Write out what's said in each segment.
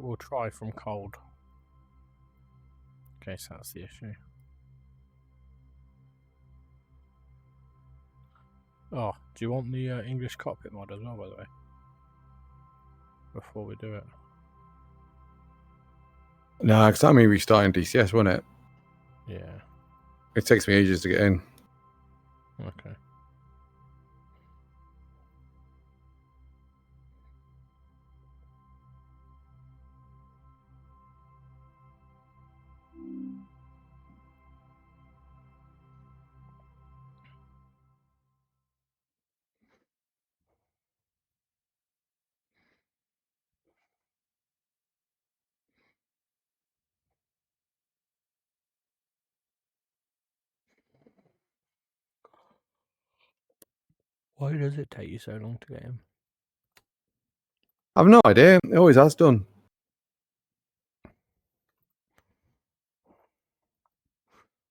we'll try from cold. Okay, so that's the issue. Oh, do you want the English cockpit mod as well, by the way? Before we do it. No, because that means restarting DCS, won't it? Yeah. It takes me ages to get in. Okay. Why does it take you so long to get in? I've no idea. It always has done.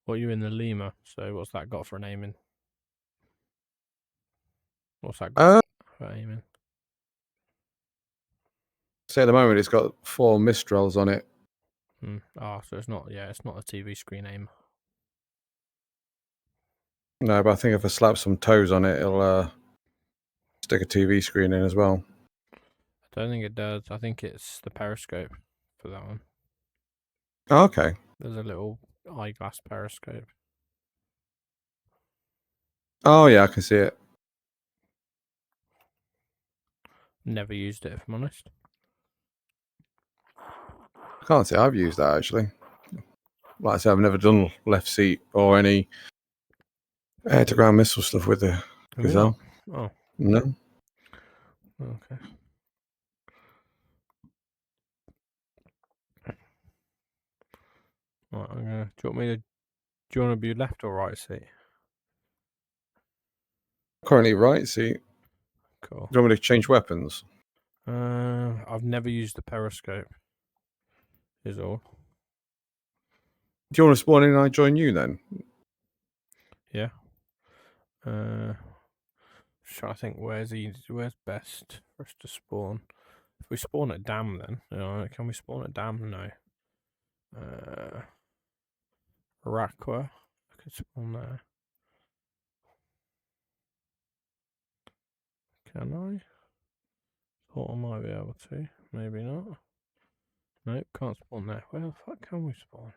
Well, you're in the Lima, so what's that got for an aiming? What's that got for aiming? So at the moment, it's got 4 Mistrals on it. Ah, so it's not. Yeah, it's not a TV screen aim. No, but I think if I slap some toes on it, it'll stick a TV screen in as well. I don't think it does. I think it's the periscope for that one. Oh, okay. There's a little eyeglass periscope. Oh, yeah, I can see it. Never used it, if I'm honest. I can't say I've used that, actually. Like I said, I've never done left seat or any air-to-ground missile stuff with the Gazelle. Oh. No. Okay. Right, I'm gonna. Do you want to be left or right seat? Currently right seat. Cool. Do you want me to change weapons? I've never used the periscope. Is all. Do you want to spawn in and I join you then? Yeah. Trying to think where's best for us to spawn. If we spawn at Dam, then can we spawn at Dam? No. Rakwa. I could spawn there. Can I? Thought I might be able to. Maybe not. Nope, can't spawn there. Where the fuck can we spawn?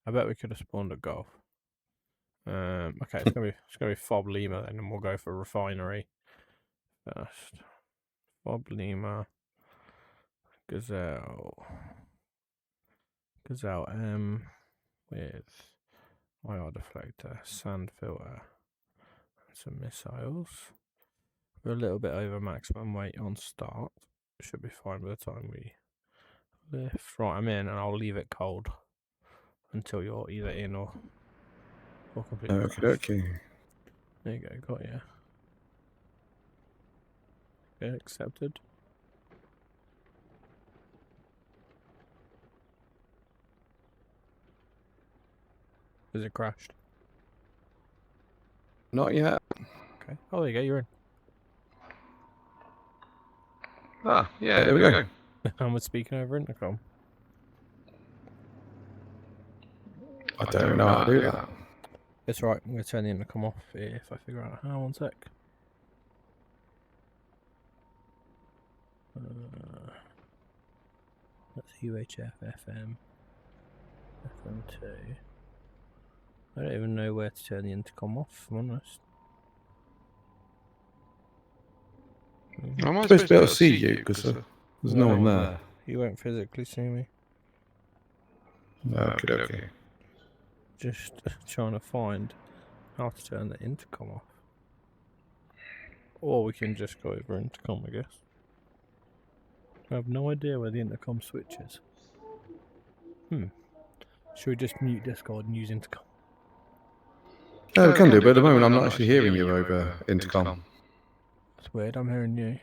I bet we could have spawned at Golf. Okay, it's gonna be Fob Lima then, and we'll go for Refinery first. Fob Lima, Gazelle M with IR deflector, sand filter, and some missiles. We're a little bit over maximum weight on start. Should be fine by the time we lift. Right, I'm in, and I'll leave it cold until you're either in or completely. Okay. There you go, got you. Okay, accepted. Has it crashed? Not yet. Okay. Oh, there you go, you're in. Ah, yeah, there we go. And we're speaking over intercom. I don't even know how to do that. It's right, I'm going to turn the intercom off if I figure out how. 1 sec. That's UHF FM 2. I don't even know where to turn the intercom off, if I'm honest. I might supposed to be able to see you because there's no one there. You won't physically see me. Okay. Just trying to find how to turn the intercom off. Or we can just go over intercom, I guess. I have no idea where the intercom switch is. Should we just mute Discord and use intercom? Yeah, we can do, but at the moment I'm not actually hearing you over intercom. That's weird, I'm hearing you.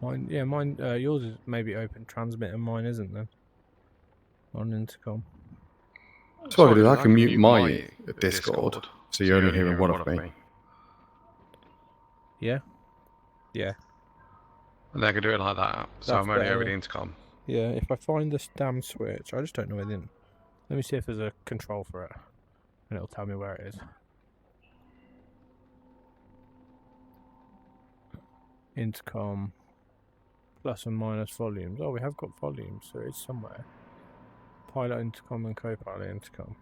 Mine, yours is maybe open transmit and mine isn't then. On intercom. So what I can do, I can mute my Discord, so you're only hearing one of me. Yeah? Yeah. And they can do it like that. So That's I'm only over better. the intercom. Yeah, if I find this damn switch, I just don't know where it is. Let me see if there's a control for it. And it'll tell me where it is. Intercom. Plus and minus volumes. Oh, we have got volumes, so it's somewhere. Pilot intercom and co-pilot intercom.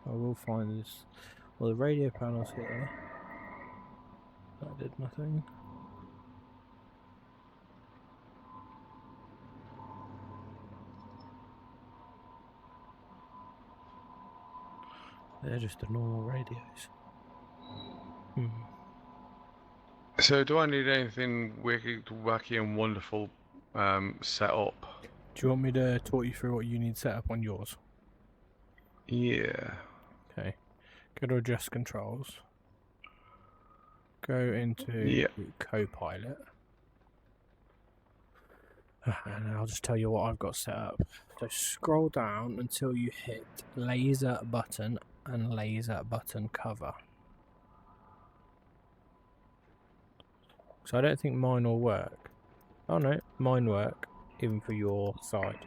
I will find this. Well, the radio panel's here. That did nothing. They're just the normal radios. So do I need anything wicked, wacky and wonderful set up? Do you want me to talk you through what you need set up on yours? Yeah. Okay. Go to adjust controls. Go into co-pilot. And I'll just tell you what I've got set up. So scroll down until you hit laser button and laser button cover. So I don't think mine will work. Oh no, mine work, even for your side.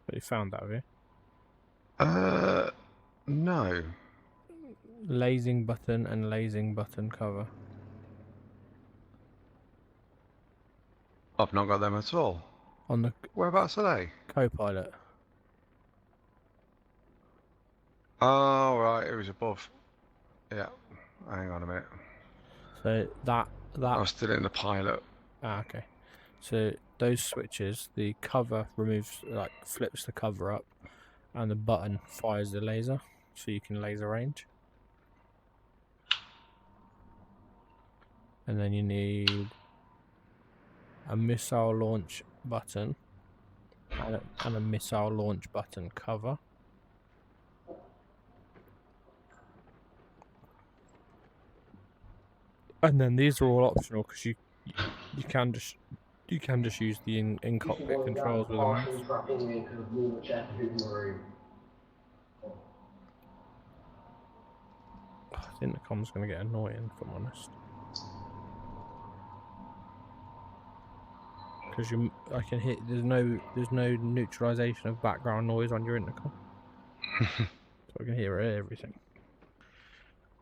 But you found that, have you? No. Lasing button and lasing button cover. I've not got them at all. On the Whereabouts are they? co-pilot. Oh, right, it was above. Yeah, hang on a minute. So that I was still in the pilot. okay. So those switches, the cover removes, like flips the cover up, and the button fires the laser, so you can laser range. And then you need a missile launch button and a missile launch button cover. And then these are all optional because you can just use the in cockpit controls with a mouse. The intercom's going to get annoying, if I'm honest. Because I can hit. There's no neutralization of background noise on your intercom, so I can hear everything.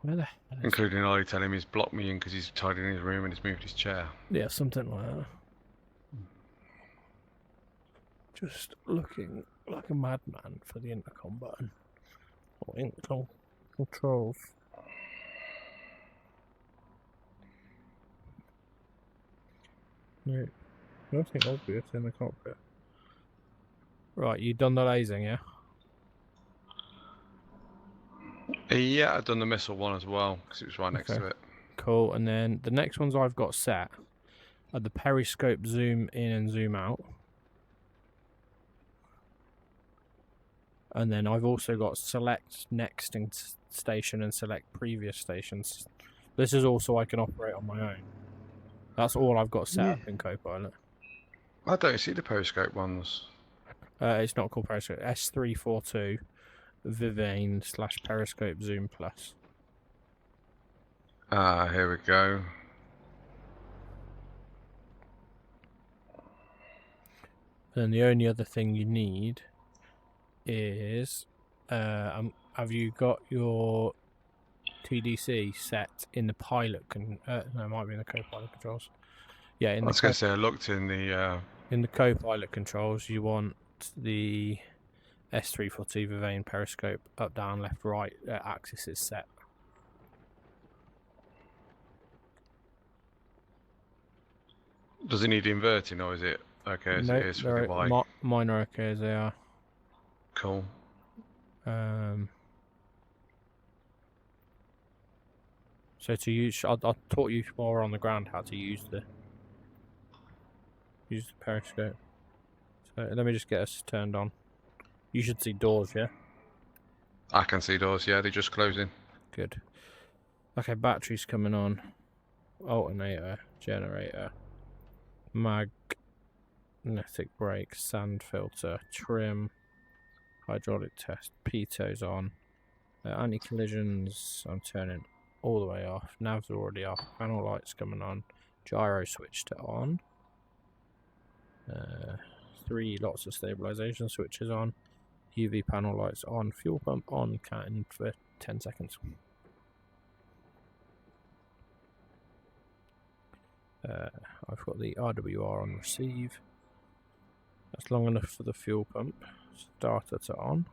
Where the hell is Including Ollie telling him he's blocked me in because he's tidying his room and he's moved his chair. Yeah, something like that. Just looking like a madman for the intercom button or intercom controls. No, nothing obvious in the cockpit. Right, you done the lasing, yeah? Yeah, I've done the missile one as well because it was right next to it. Cool, and then the next ones I've got set are the periscope zoom in and zoom out. And then I've also got select next station and select previous stations. This is also I can operate on my own. That's all I've got set up in Copilot. I don't see the periscope ones. It's not called periscope. S342 Vivian / periscope zoom plus. Here we go. And the only other thing you need is have you got your TDC set in the pilot no, it might be in the co-pilot controls. Yeah, I was going to say I looked in the co-pilot controls. You want the S342 Vivian periscope up, down, left, right axis is set. Does it need inverting or is it okay as it is for the Y? Mine are okay as they are. Cool. So to use, I'll taught you while we're on the ground how to use the periscope. So let me just get us turned on. You should see doors, yeah? I can see doors, yeah, they're just closing. Good. Okay, batteries coming on. Alternator, generator, magnetic brake, sand filter, trim, hydraulic test, pitos on. Anti-collisions, I'm turning all the way off. Nav's already off. Panel lights coming on. Gyro switch to on. 3 lots of stabilization switches on. UV panel lights on. Fuel pump on. Counting for 10 seconds. I've got the RWR on receive. That's long enough for the fuel pump. Starter to on.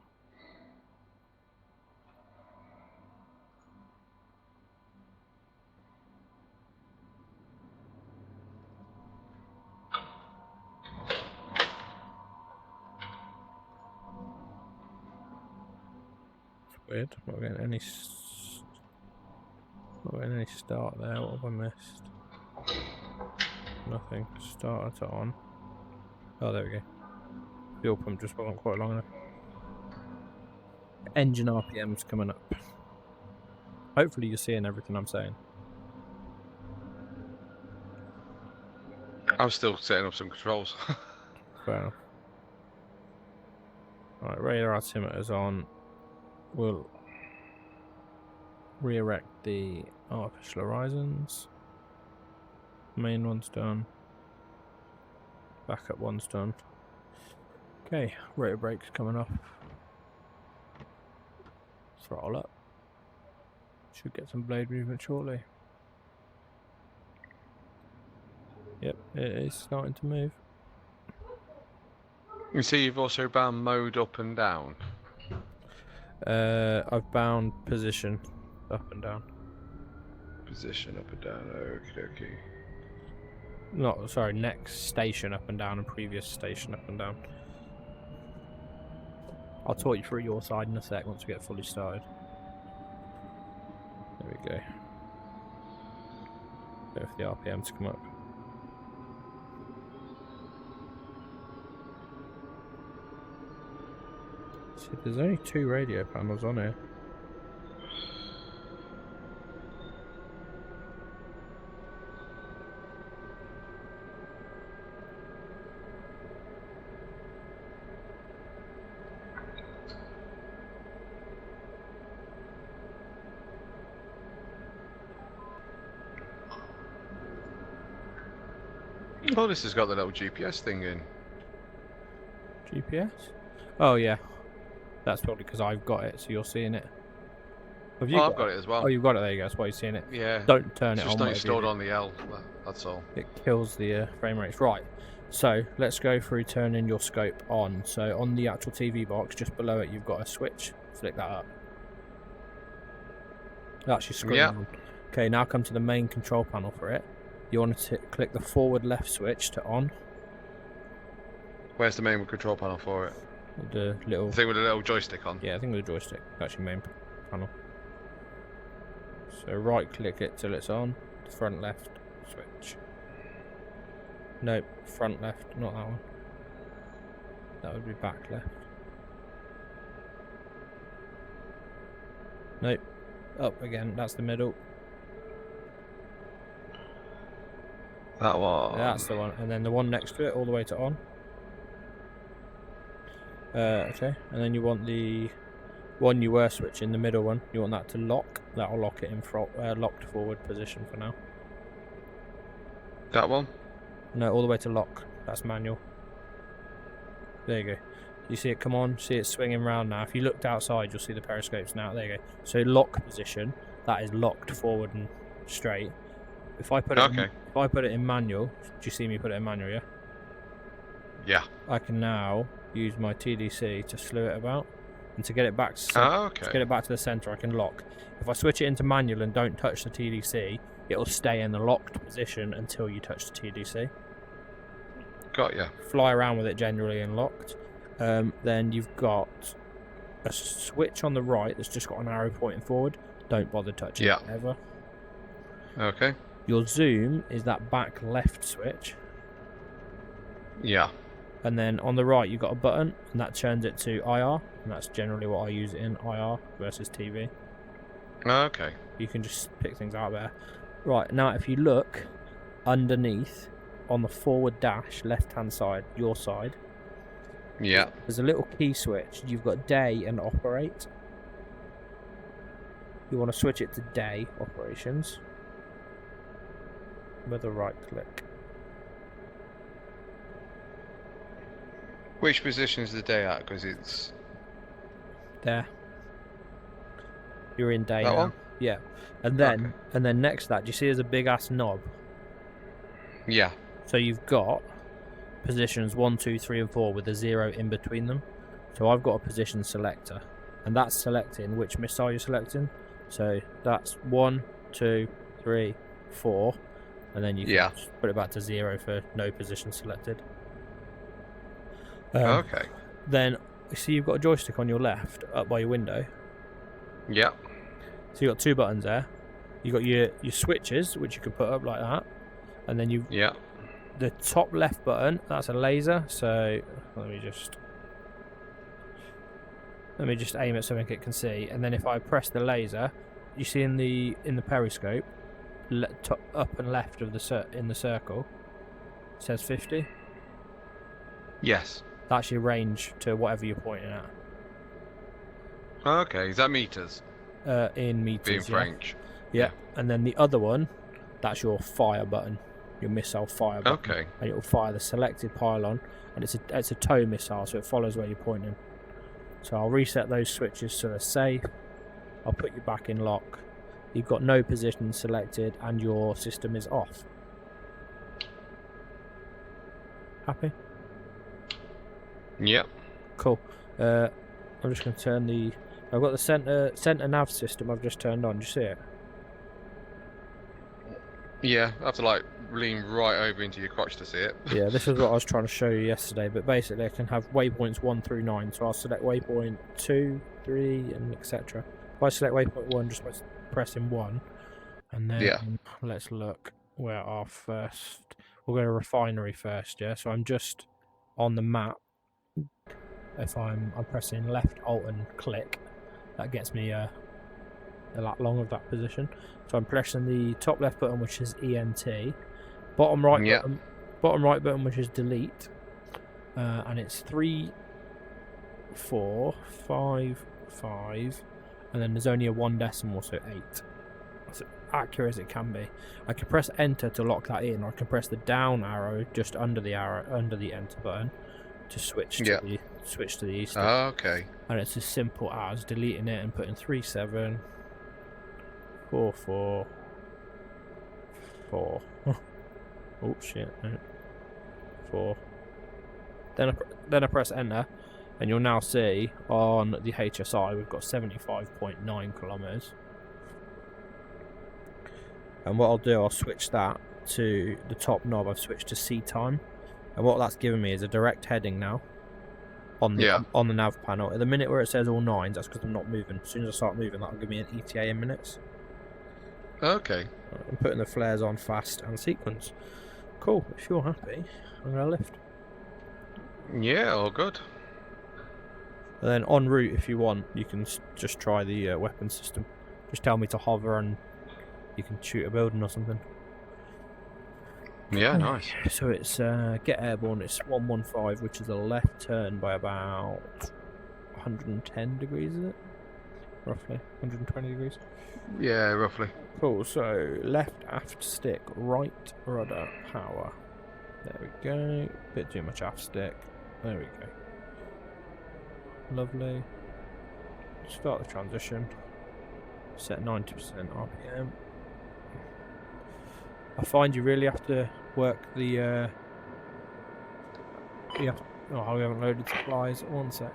Weird. Not getting any start there. What have I missed? Nothing. Starter to on. Oh, there we go. Fuel pump just wasn't quite long enough. Engine RPM's coming up. Hopefully you're seeing everything I'm saying. I'm still setting up some controls. Fair enough. Alright, radar altimeter's on. We'll re-erect the artificial horizons. Main one's done. Backup one's done. Okay, rotor brake's coming off. Throttle up. Should get some blade movement shortly. Yep, it is starting to move. You see you've also bound mode up and down. I've bound position up and down. Position up and down, okie dokie. Not, sorry, next station up and down and previous station up and down. I'll talk you through your side in a sec once we get fully started. There we go. Wait for the RPM to come up. See, there's only 2 radio panels on here. Oh, this has got the little GPS thing in. GPS? Oh yeah. That's probably because I've got it, so you're seeing it. Have you I've got it as well. Oh, you've got it, there you go, that's why you're seeing it. Yeah. Don't turn It's it just on. not installed on the L, that's all. It kills the frame rates. Right, so let's go through turning your scope on. So on the actual TV box, just below it, you've got a switch. Flick that up. That's your screen on. Okay, now come to the main control panel for it. You want to click the forward left switch to on. Where's the main control panel for it? The little... The thing with a little joystick on? Yeah, I think with the joystick. Actually, main panel. So right click it till it's on. Front left switch. Nope, front left, not that one. That would be back left. Nope, up again, that's the middle. That one. That's the one, and then the one next to it, all the way to on. Okay, and then you want the one you were switching, the middle one, you want that to lock. That'll lock it in locked forward position for now. That one? No, all the way to lock. That's manual. There you go. You see it come on, see it swinging round now. If you looked outside, you'll see the periscopes now. There you go. So lock position, that is locked forward and straight. If I put it in manual, do you see me put it in manual, yeah? Yeah. I can now use my TDC to slew it about, and to get it back to to get it back to the center, I can lock. If I switch it into manual and don't touch the TDC, it'll stay in the locked position until you touch the TDC. Got ya. Fly around with it generally and locked. Then you've got a switch on the right that's just got an arrow pointing forward. Don't bother touching it ever. Okay. Your zoom is that back left switch. Yeah. And then on the right, you've got a button, and that turns it to IR, and that's generally what I use it in, IR versus TV. Okay. You can just pick things out there. Right, now if you look underneath on the forward dash, left-hand side, your side, Yeah. there's a little key switch. You've got day and operate. You want to switch it to day operations with a right click. Which position is the day at? Because it's There. You're in day that now. one. Yeah. And then next to that, do you see there's a big ass knob? Yeah. So you've got positions 1, 2, 3, and 4 with a 0 in between them. So I've got a position selector, and that's selecting which missile you're selecting. So that's 1, 2, 3, 4, and then you can just put it back to 0 for no position selected. Okay. Then you see you've got a joystick on your left up by your window. Yeah. So you've got 2 buttons there. You've got your switches, which you can put up like that, and then the top left button, that's a laser. So let me just aim at something it can see, and then if I press the laser, you see in the periscope, up and left of in the circle, it says 50. Yes. That's your range to whatever you're pointing at. Okay. Is that meters? In meters. Being French. Yeah. And then the other one, that's your fire button, your missile fire button. Okay. And it will fire the selected pylon, and it's a tow missile, so it follows where you're pointing. So I'll reset those switches so they're safe. I'll put you back in lock. You've got no position selected, and your system is off. Happy? Yep. Cool. I'm just going to turn I've got the center nav system I've just turned on. Do you see it? Yeah. I have to like lean right over into your crotch to see it. Yeah, this is what I was trying to show you yesterday, but basically I can have waypoints 1 through 9, so I'll select waypoint 2, 3, and etc. If I select waypoint 1, just by pressing 1, and then let's look where our first... We'll go to refinery first, yeah? So I'm just on the map. If I'm pressing left, alt, and click, that gets me a lat long of that position. So I'm pressing the top left button, which is ENT, bottom right button, which is delete, and it's 3, 4, 5, 5, and then there's only a 1 decimal, so 8. That's accurate as it can be. I can press enter to lock that in, or I can press the down arrow just under the enter button to switch to the east. Okay. And it's as simple as deleting it and putting 3, 7, 4, 4, 4. Oh shit! No. 4. Then I press enter, and you'll now see on the HSI we've got 75.9 kilometers. And what I'll do, I'll switch that to the top knob. I've switched to C time, and what that's given me is a direct heading now on the nav panel. At the minute where it says all 9s, that's because I'm not moving. As soon as I start moving, that'll give me an ETA in minutes. Okay. I'm putting the flares on fast and sequence. Cool. If you're happy, I'm gonna lift. Yeah, all good. And then en route, if you want, you can just try the weapon system. Just tell me to hover and you can shoot a building or something. Yeah, nice. So it's get airborne, it's 115, which is a left turn by about 110 degrees, is it? Roughly 120 degrees. Yeah, roughly. Cool, so left aft stick, right rudder power. There we go. Bit too much aft stick. There we go. Lovely. Start the transition. Set 90% RPM. I find you really have to work the we haven't loaded supplies. One sec.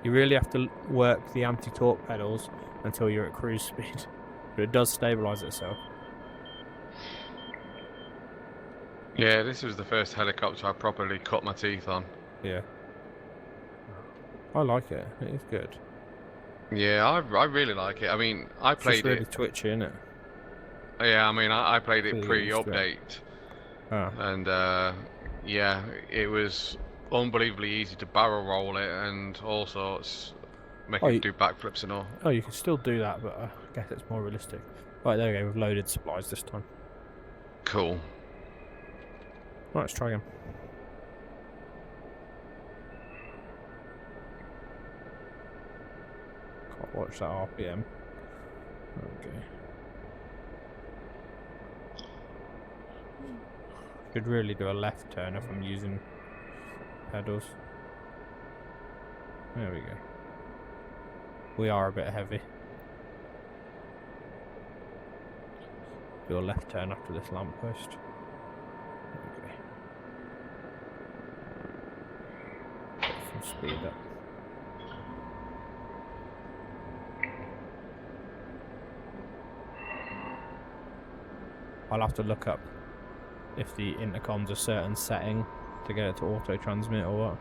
You really have to work the anti-torque pedals until you're at cruise speed, but it does stabilise itself. Yeah, this was the first helicopter I properly cut my teeth on. Yeah. I like it. It is good. Yeah, I really like it. I mean, I played it's really twitchy, isn't it? Yeah, I mean, I played it Really pre-update, Ah. and yeah, it was unbelievably easy to barrel roll it and all sorts, make it do backflips and all. Oh, you can still do that, but I guess it's more realistic. Right, there we go. We've loaded supplies this time. Cool. Right, let's try again. Can't watch that RPM. Okay. Should really do a left turn if I'm using pedals. There we go. We are a bit heavy. Do a left turn after this lamppost. Okay. Get some speed up. I'll have to look up if the intercom's a certain setting to get it to auto transmit or what.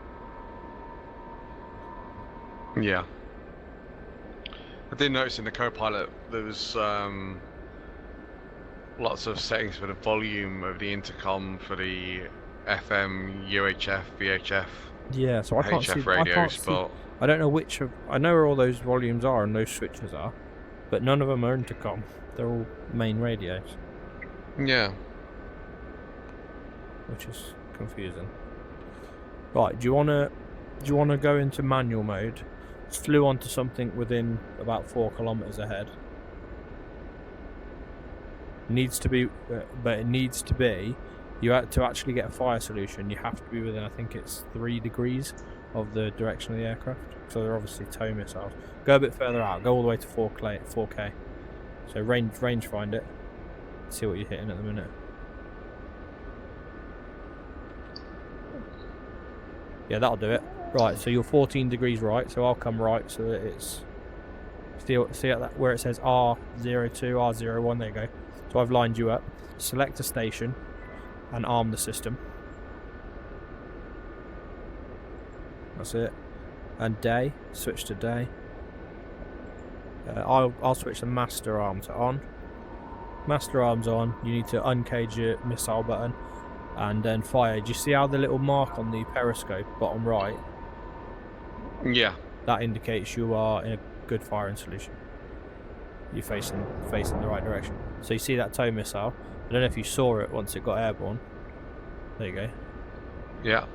Yeah. I did notice in the co-pilot there was lots of settings for the volume of the intercom for the FM, UHF, VHF, yeah, so I can't HF see radios, but I don't know which of. I know where all those volumes are and those switches are, but none of them are intercom. They're all main radios. Yeah. Which is confusing. Right, do you wanna go into manual mode? Flew onto something within about 4 kilometers ahead. Needs to be, but it needs to be. You have to actually get a fire solution. You have to be within, I think it's 3 degrees of the direction of the aircraft. So they're obviously tow missiles. Go a bit further out. Go all the way to 4K. So range find it. See what you're hitting at the minute. Yeah, that'll do it. Right, so you're 14 degrees right, so I'll come right so that it's... See at that, where it says R02, R01, there you go. So I've lined you up. Select a station and arm the system. That's it. And day, switch to day. I'll switch the master arm to on. Master arm's on. You need to uncage your missile button and then fire. Do you see how the little mark on the periscope, bottom right? Yeah. That indicates you are in a good firing solution. You're facing the right direction. So you see that tow missile. I don't know if you saw it once it got airborne. There you go. Yeah.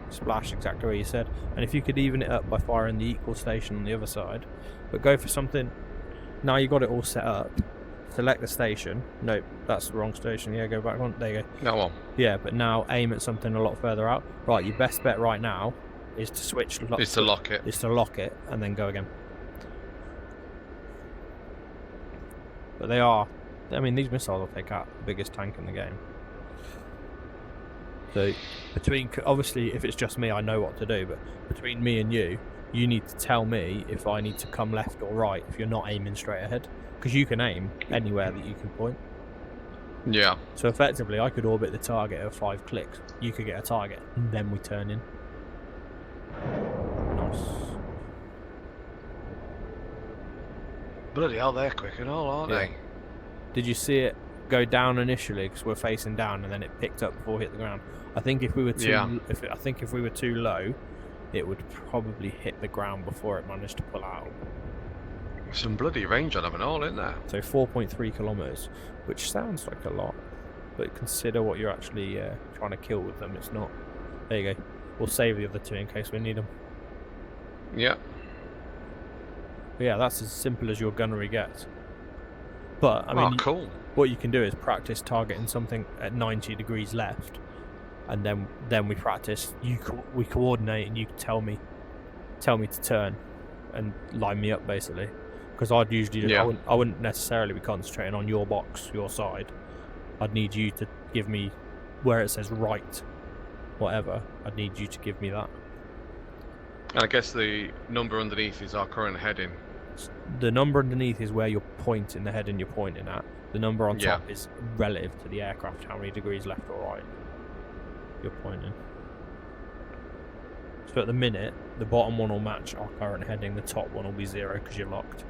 Splash exactly where you said. And if you could even it up by firing the equal station on the other side, but go for something. Now you got it all set up. Select the station. Nope, that's the wrong station. Yeah, go back on. There you go. No one. Yeah, but now aim at something a lot further out. Right, your best bet right now is to switch. Is to lock it. Is to lock it and then go again. But they are. I mean, these missiles will take out the biggest tank in the game. So between, obviously, if it's just me, I know what to do. But between me and you, you need to tell me if I need to come left or right if you're not aiming straight ahead. Because you can aim anywhere that you can point. Yeah. So effectively, I could orbit the target at 5 clicks. You could get a target, and then we turn in. Nice. Bloody hell, they're quick and all, aren't they? Did you see it go down initially because we're facing down, and then it picked up before it hit the ground? I think if we were too, if we were too low, it would probably hit the ground before it managed to pull out. Some bloody range on them and all, isn't there? So 4.3 kilometers, which sounds like a lot, but consider what you're actually trying to kill with them. It's not. There you go. We'll save the other 2 in case we need them. Yeah. But yeah, that's as simple as your gunnery gets. But I mean, cool. What you can do is practice targeting something at 90 degrees left, and then we practice. We coordinate, and you tell me to turn, and line me up basically. Because I'd usually, I wouldn't necessarily be concentrating on your box, your side. I'd need you to give me where it says right, whatever. I'd need you to give me that. And I guess the number underneath is our current heading. The number underneath is where you're pointing the heading you're pointing at. The number on top is relative to the aircraft, how many degrees left or right you're pointing. So at the minute, the bottom one will match our current heading, the top one will be 0 because you're locked.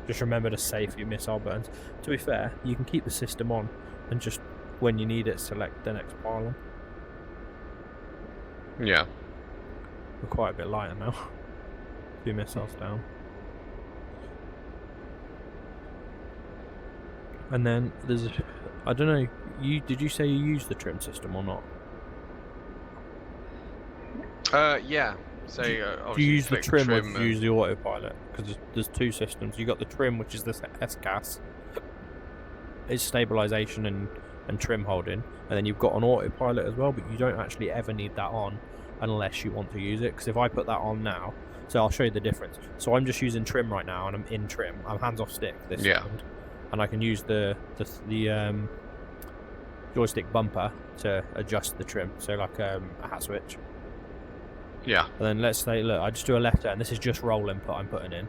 Just remember to save your missile buttons. To be fair, you can keep the system on and just when you need it, select the next pylon. Yeah. We're quite a bit lighter now. A few missiles down. And then there's, I don't know, did you say you used the trim system or not? Yeah. So Do you obviously use the click trim or do you and... use the autopilot? Because there's two systems. You got the trim, which is this S-gas, is stabilization and trim holding, and then you've got an autopilot as well, but you don't actually ever need that on unless you want to use it. Because if I put that on now, so I'll show you the difference. So I'm just using trim right now, and I'm in trim. I'm hands off stick this second, and I can use the joystick bumper to adjust the trim. So like a hat switch. Yeah. And then let's say, look, I just do a left turn. This is just roll input I'm putting in.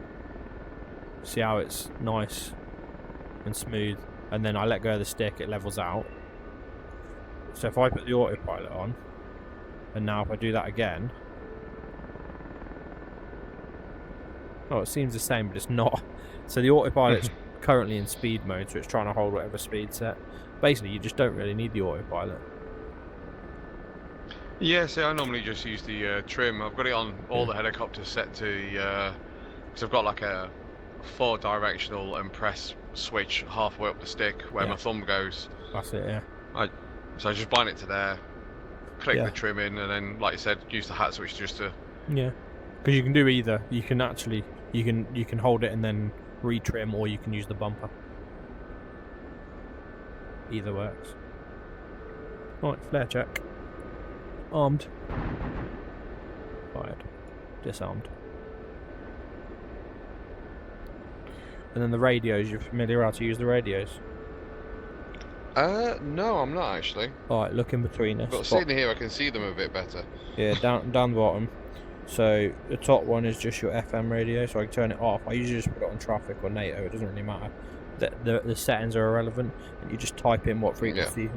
See how it's nice and smooth. And then I let go of the stick, it levels out. So if I put the autopilot on, and now if I do that again, oh, it seems the same, but it's not. So the autopilot's currently in speed mode, so it's trying to hold whatever speed set. Basically, you just don't really need the autopilot. Yeah, so I normally just use the trim. I've got it on all the helicopters set to, because I've got like a 4-directional and press switch halfway up the stick where my thumb goes. That's it, yeah. So I just bind it to there, click the trim in, and then, like you said, use the hat switch just to... Yeah, because you can do either. You can actually, you can hold it and then retrim, or you can use the bumper. Either works. Right, flare check. Armed. Fired. Disarmed. And then the radios, you're familiar how to use the radios? No, I'm not actually. Alright, look in between us. But sitting here, I can see them a bit better. Yeah, down the bottom. So the top one is just your FM radio, so I can turn it off. I usually just put it on traffic or NATO, it doesn't really matter. The settings are irrelevant, and you just type in what frequency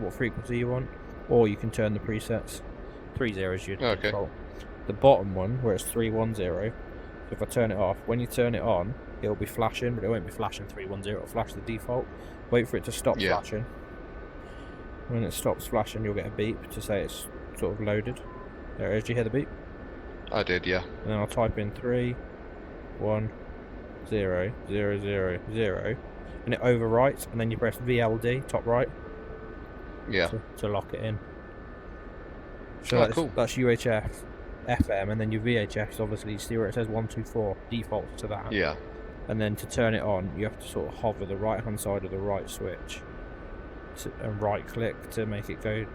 you want, or you can turn the presets. 30 is your default. The bottom one, where it's 310, so if I turn it off, when you turn it on, it'll be flashing, but it won't be flashing 310, it'll flash the default. Wait for it to stop flashing. When it stops flashing, you'll get a beep to say it's sort of loaded. There it is, do you hear the beep? I did, yeah. And then I'll type in 3100000, and it overwrites, and then you press VLD, top right, to lock it in. So that's UHF, FM, and then your VHF, obviously, you see where it says 124, defaults to that. Yeah. And then to turn it on, you have to sort of hover the right-hand side of the right switch and right-click to make it go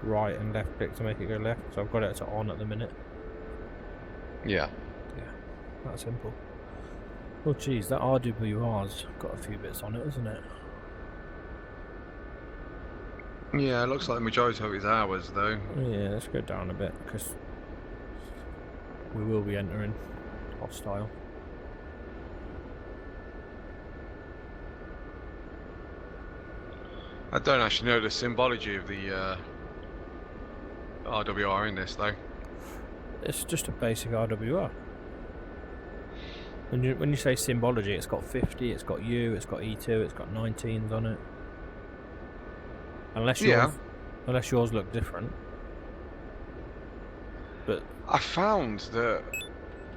right, and left-click to make it go left. So I've got it to on at the minute. Yeah. Yeah, that's simple. Oh, geez, that RWR's got a few bits on it, isn't it? Yeah, it looks like the majority of it is ours, though. Yeah, let's go down a bit, because we will be entering hostile. I don't actually know the symbology of the RWR in this, though. It's just a basic RWR. When you say symbology, it's got 50, it's got U, it's got E2, it's got 19s on it. Unless yours look different. But I found that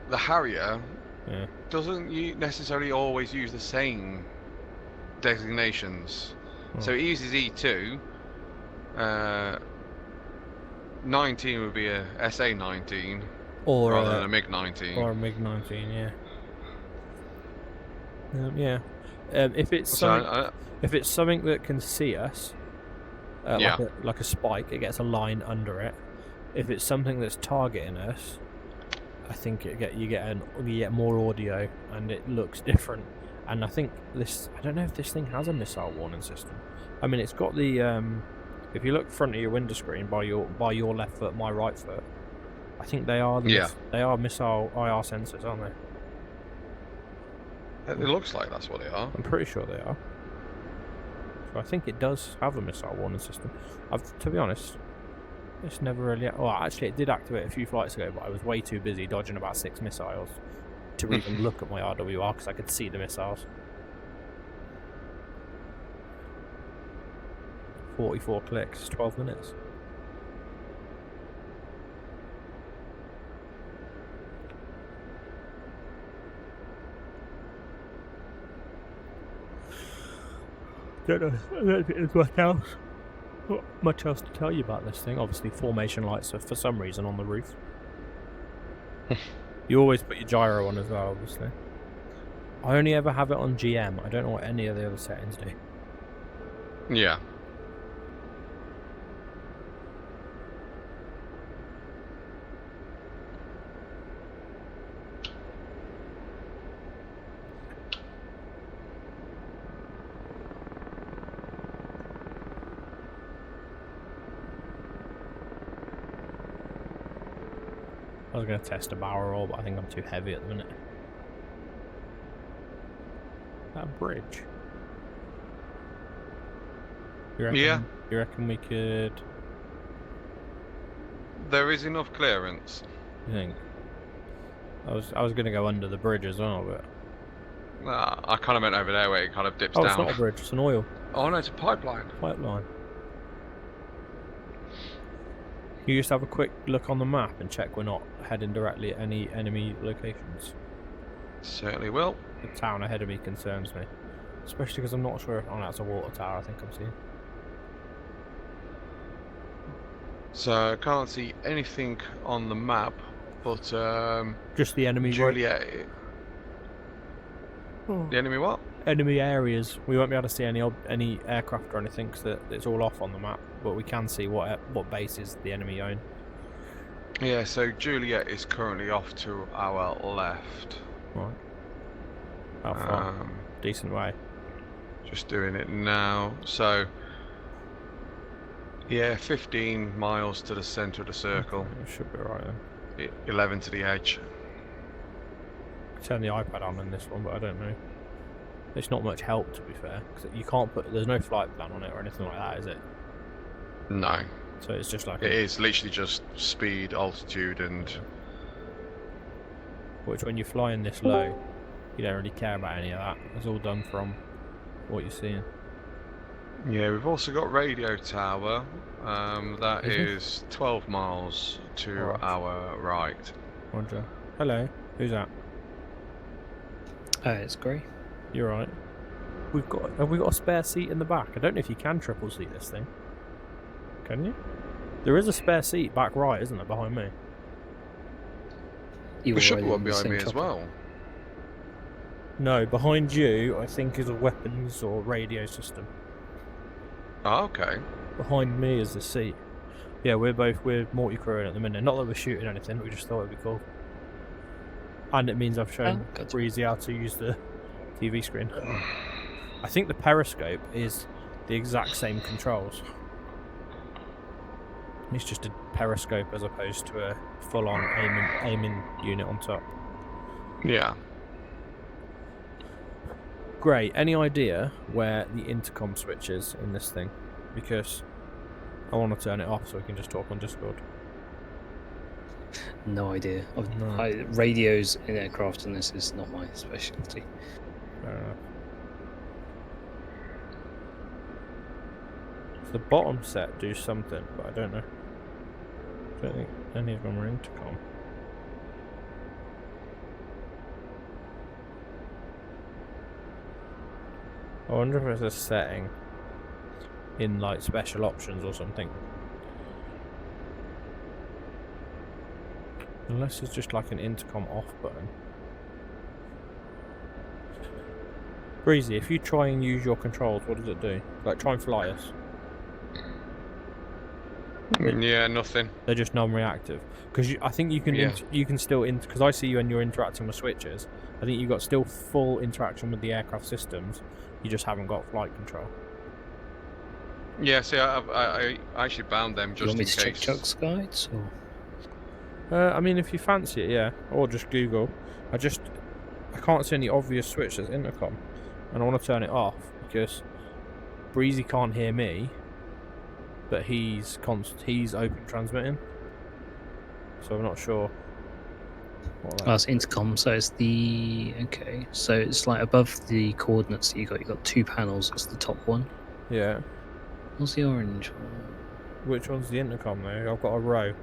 the Harrier doesn't necessarily always use the same designations. So it uses E2. 19 would be a SA-19 rather than a MiG-19. Or a MiG-19, yeah. If it's something that can see us, like a spike, it gets a line under it. If it's something that's targeting us, I think you get more audio and it looks different. And I think I don't know if this thing has a missile warning system. I mean, it's got the if you look front of your window screen by your left foot, my right foot, I think they are they are missile IR sensors, aren't they? It looks like that's what they are. I'm pretty sure they are. So I think it does have a missile warning system. To be honest, it's never really... Well, actually, it did activate a few flights ago, but I was way too busy dodging about 6 missiles to even look at my RWR, because I could see the missiles. 44 clicks, 12 minutes. Don't know. I don't think there's much else to tell you about this thing. Obviously, formation lights are for some reason on the roof. You always put your gyro on as well, obviously. I only ever have it on GM. I don't know what any of the other settings do. Yeah. I was going to test a barrel roll, but I think I'm too heavy at the minute. That bridge. Yeah. You reckon we could? There is enough clearance. You think? I was going to go under the bridge as well, but. I kind of meant over there where it kind of dips Oh, down. it's not a bridge. It's an oil Oh no, it's a pipeline. pipeline. You just have a quick look on the map and check we're not heading directly at any enemy locations. Certainly will. The town ahead of me concerns me, especially because I'm not sure if that's a water tower. I think I'm seeing. So I can't see anything on the map, but Just the enemy. Juliet. The enemy what? Enemy areas. We won't be able to see any aircraft or anything because it's all off on the map. But we can see what bases the enemy own. Yeah. So Juliet is currently off to our left. Right. How far? Decent way. Just doing it now. So. Yeah, 15 miles to the centre of the circle. It should be right then. 11 to the edge. Turn the iPad on in this one, but I don't know. It's not much help, to be fair, because you can't put. There's no flight plan on it or anything like that, is it? No. So it's just like it is literally just speed, altitude, and. Which, when you're flying this low, you don't really care about any of that. It's all done from what you're seeing. Yeah, we've also got radio tower. That is 12 miles to our right. Roger. Hello. Who's that? It's Gray. You're right. Have we got a spare seat in the back? I don't know if you can triple seat this thing. Can you? There is a spare seat back right, isn't there, behind me? There should be one behind me as well. No, behind you, I think, is a weapons or radio system. Oh, okay. Behind me is the seat. Yeah, we're multi-crewing at the minute. Not that we're shooting anything, we just thought it'd be cool. And it means I've shown Breezy how to use the TV screen. I think the periscope is the exact same controls. It's just a periscope as opposed to a full-on aiming unit on top. Yeah. Great. Any idea where the intercom switch is in this thing? Because I want to turn it off so we can just talk on Discord. No idea. No. Radios in aircraft, and this is not my specialty. Fair enough. The bottom set do something, but I don't know. I don't think any of them are intercom. I wonder if there's a setting in like special options or something. Unless it's just like an intercom off button. Breezy, if you try and use your controls, what does it do? Like, try and fly us. Yeah, nothing. They're just non-reactive. Because I think you can you can still because I see you when you're interacting with switches. I think you've got still full interaction with the aircraft systems. You just haven't got flight control. Yeah, see, I actually bound them just in case. You want me to check Chuck's guides? Or? I mean, if you fancy it, yeah. Or just Google. I can't see any obvious switch that's intercom. And I want to turn it off because Breezy can't hear me, but he's open transmitting. So I'm not sure. It's intercom, so it's so it's like above the coordinates that you got 2 panels. It's the top one. Yeah. What's the orange one? Which one's the intercom though? I've got a row.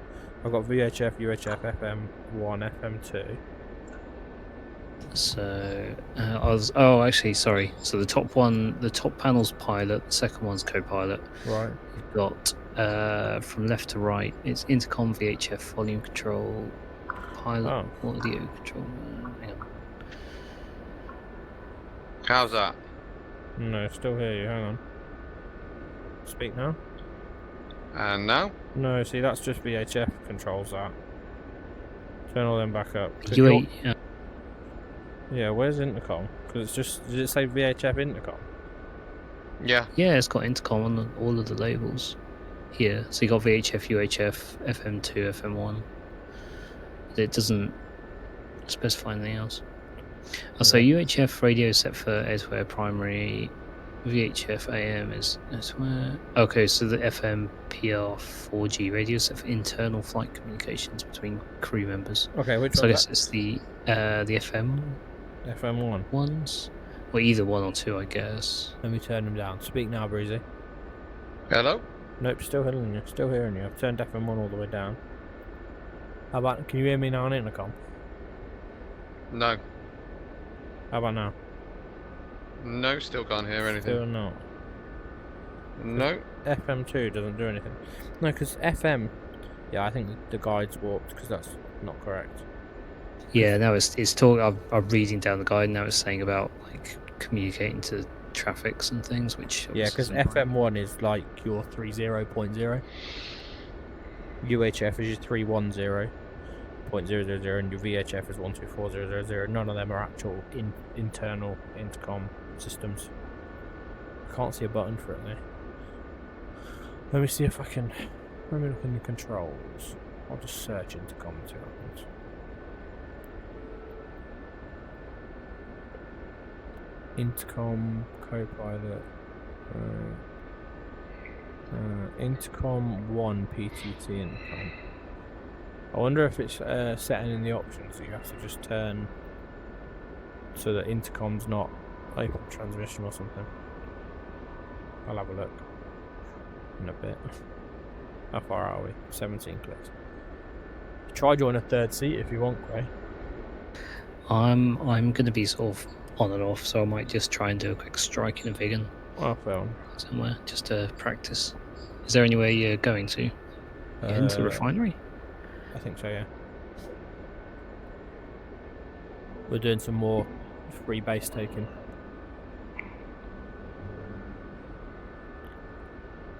I've got VHF, UHF, FM1, FM2. So Oh, actually, sorry. So the top panel's pilot. The second one's co-pilot. Right. You've got from left to right. It's intercom, VHF, volume control, pilot, audio control. Hang on. How's that? No, still hear you. Hang on. Speak now. And now? No, see, that's just VHF controls that. Turn all them back up. Yeah, where's intercom? Because it's just, did it say VHF intercom? Yeah. Yeah, it's got intercom on all of the labels here. So you got VHF, UHF, FM2, FM1. It doesn't specify anything else. So UHF radio set for air-to-air primary. VHF AM is where. Okay, so the FM PR4G radio set for internal flight communications between crew members. Okay, which so one? I guess it's the FM FM1 ones, or either 1 or 2, I guess. Let me turn them down. Speak now, Breezy. Hello? Nope, still hearing you. Still hearing you. I've turned FM1 all the way down. How about? Can you hear me now on intercom? No. How about now? No, still can't hear anything. Still not. No. FM2 doesn't do anything. No, because FM. Yeah, I think the guide's warped because that's not correct. Yeah, now it's talking. I'm reading down the guide now. It's saying about like communicating to traffics and things, which yeah, because FM1 is like your 30.0, UHF is your 310.0, and your VHF is 124000. None of them are actual internal intercom systems. I can't see a button for it though. Let me see if I can. Let me look in the controls. I'll just search intercom and see what happens. Intercom, co-pilot, intercom 1 PTT intercom. I wonder if it's setting in the options that you have to just turn so that intercom's not open transmission or something. I'll have a look in a bit. How far are we? 17 clicks. Try join a third seat if you want, Gray. I'm going to be sort of on and off, so I might just try and do a quick strike in a vegan. Oh, fair one. Somewhere, just to practice. Is there anywhere you're going to? Into the refinery? I think so, yeah. We're doing some more free base taking.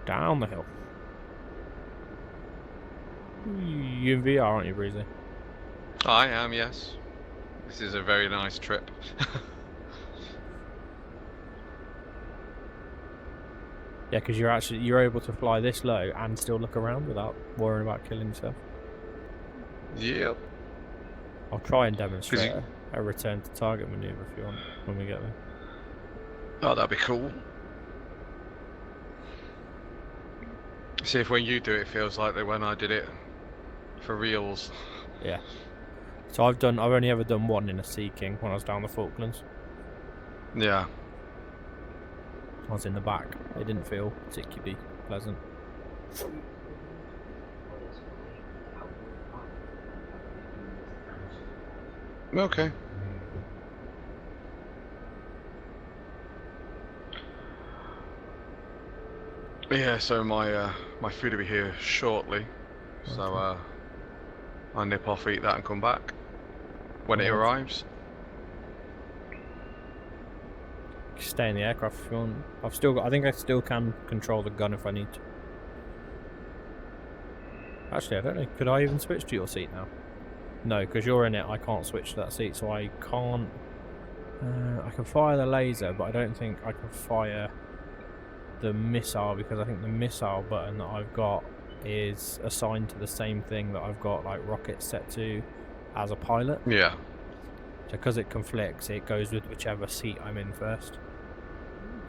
Down the hill. You're in VR, aren't you, Breezy? I am, yes. This is a very nice trip. Yeah, because you're able to fly this low and still look around without worrying about killing yourself. Yep. I'll try and demonstrate a return to target maneuver if you want when we get there. Oh, that'd be cool. See if when you do it, it feels like when I did it for reals. Yeah. So I've only ever done one in a Sea King when I was down the Falklands. Yeah. I was in the back. It didn't feel particularly pleasant. Okay. Yeah, so my food will be here shortly. Okay. So I'll nip off, eat that and come back when it arrives. Stay in the aircraft if you want. I think I still can control the gun if I need to. Actually, I don't know. Could I even switch to your seat now? No, because you're in it. I can't switch to that seat, so I can't. I can fire the laser, but I don't think I can fire the missile because I think the missile button that I've got is assigned to the same thing that I've got like rockets set to as a pilot. Yeah. So because it conflicts, it goes with whichever seat I'm in first.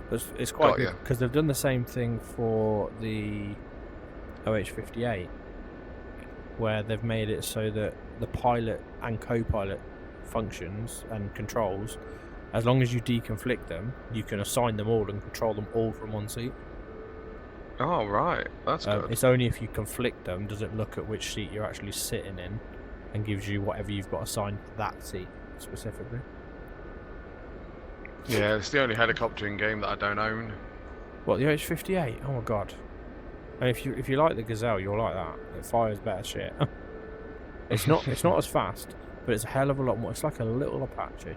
But it's quite good because they've done the same thing for the OH-58, where they've made it so that the pilot and co-pilot functions and controls, as long as you deconflict them, you can assign them all and control them all from one seat. Oh, right. That's good. It's only if you conflict them does it look at which seat you're actually sitting in and gives you whatever you've got assigned to that seat specifically. Yeah, it's the only helicopter in game that I don't own. What, the H-58? Oh my god. And if you like the Gazelle, you'll like that. It fires better shit. It's not as fast, but it's a hell of a lot more. It's like a little Apache.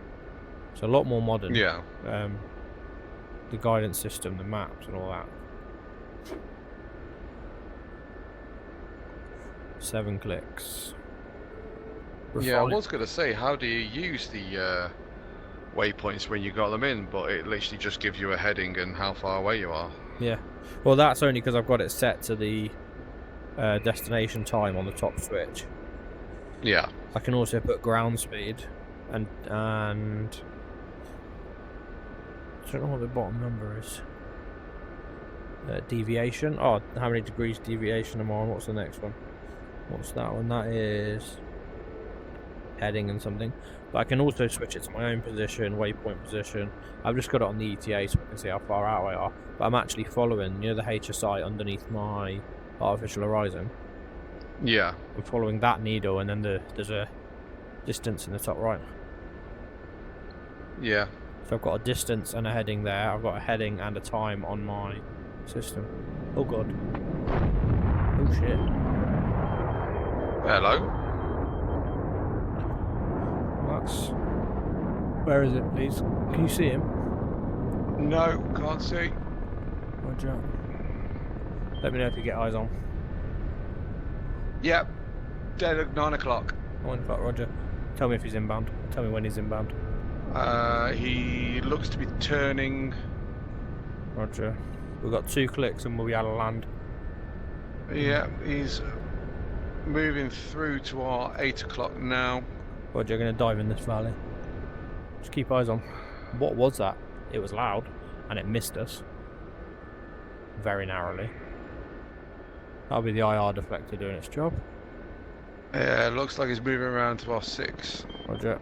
It's a lot more modern. Yeah. The guidance system, the maps, and all that. 7 clicks. Yeah, I was going to say, how do you use the waypoints when you got them in? But it literally just gives you a heading and how far away you are. Yeah. Well, that's only because I've got it set to the destination time on the top switch. Yeah. I can also put ground speed and I don't know what the bottom number is. Deviation. Oh, how many degrees deviation am I on? What's the next one? What's that one? That is heading and something. But I can also switch it to my own position, waypoint position. I've just got it on the ETA so I can see how far out I are. But I'm actually following, the HSI underneath my artificial horizon. Yeah. I'm following that needle, and then there's a distance in the top right. Yeah. So I've got a distance and a heading there. I've got a heading and a time on my system. Oh god. Oh shit. Hello. That's... Where is it, please? Can you see him? No, can't see. Roger. Let me know if you get eyes on. Yep. Dead at 9 o'clock. 9 o'clock, Roger. Tell me if he's inbound. Tell me when he's inbound. He looks to be turning. Roger. We've got 2 clicks and we'll be out of land. Yeah, he's moving through to our 8 o'clock now. Roger, going to dive in this valley. Just keep eyes on. What was that? It was loud and it missed us. Very narrowly. That'll be the IR deflector doing its job. Yeah, looks like he's moving around to our 6. Roger.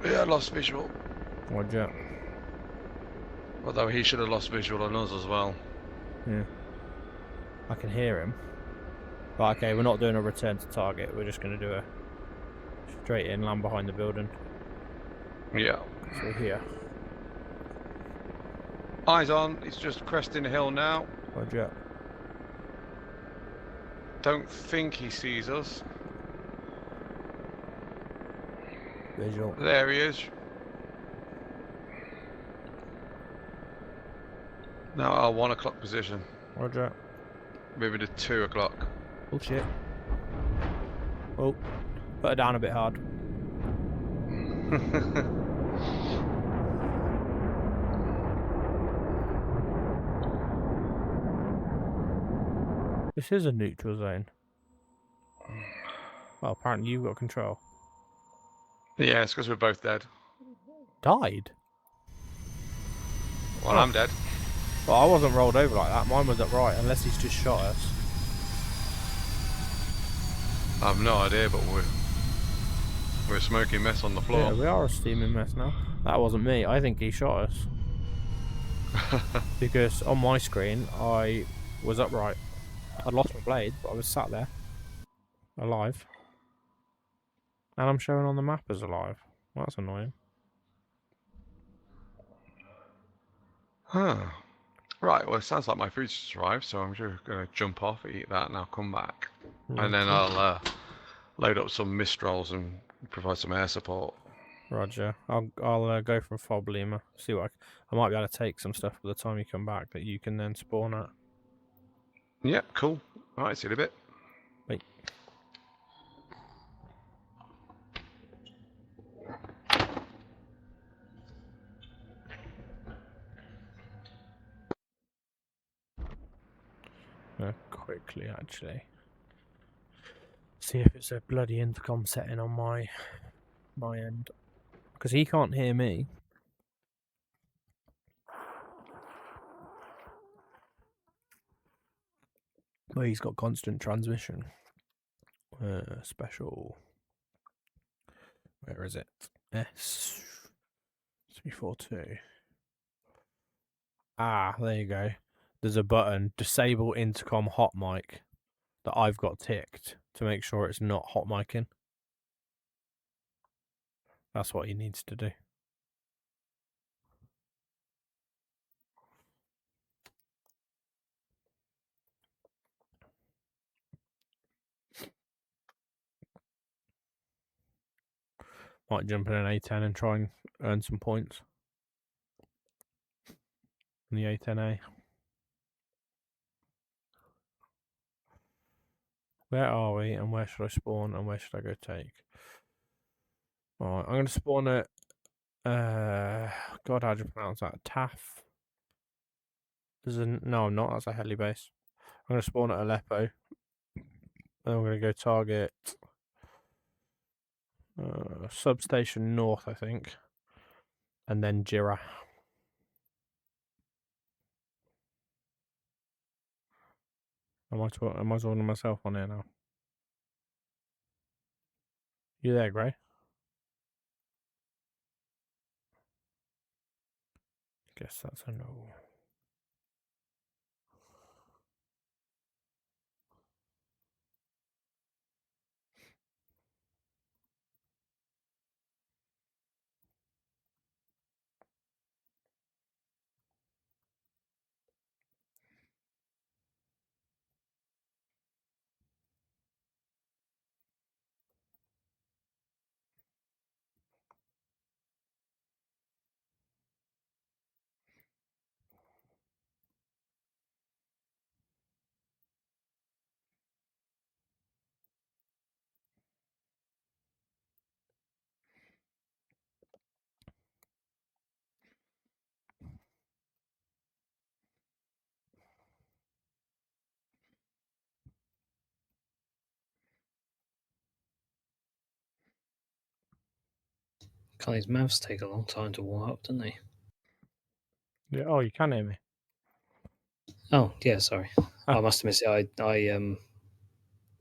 Yeah, lost visual. Roger. Although he should have lost visual on us as well. Yeah. I can hear him. Right, okay, we're not doing a return to target. We're just going to do a straight in, land behind the building. Yeah. So here. Eyes on, he's just cresting the hill now. Roger. Don't think he sees us. Visual. There he is. Now our 1 o'clock position. Roger. Moving to 2 o'clock. Oh shit. Oh. Put her down a bit hard. This is a neutral zone. Well, apparently you've got control. Yeah, it's because we're both dead. Died? Well, I'm dead. Well, I wasn't rolled over like that. Mine was upright, unless he's just shot us. I've no idea, but we're a smoking mess on the floor. Yeah, we are a steaming mess now. That wasn't me. I think he shot us. Because on my screen, I was upright. I'd lost my blade, but I was sat there. Alive. And I'm showing on the map as alive. Well, that's annoying. Huh. Right, well, it sounds like my food's just arrived, so I'm just going to jump off, eat that, and I'll come back. And then I'll load up some Mistrals and provide some air support. Roger. I'll go for a fob lemur. See what I might be able to take some stuff by the time you come back that you can then spawn at. Yeah, cool. Alright, see you in a bit. Wait. Quickly, actually. See if it's a bloody intercom setting on my end. Because he can't hear me. Well, he's got constant transmission. Special. Where is it? S342. Ah, there you go. There's a button. Disable intercom hot mic. that I've got ticked to make sure it's not hot micing. That's what he needs to do. Might jump in an A10 and try and earn some points in the A10A. Where are we, and where should I spawn, and where should I go take? Alright, I'm going to spawn at... God, how do you pronounce that? Taff? No, I'm not. That's a heli base. I'm going to spawn at Aleppo. Then I'm going to go target... Substation North, I think. And then Jira. Am I talking to myself on here now? You there, Gray? Guess that's a no. God, these maps take a long time to warm up, don't they? Yeah. Oh, you can hear me. Oh, yeah, sorry. Ah. I must have missed it.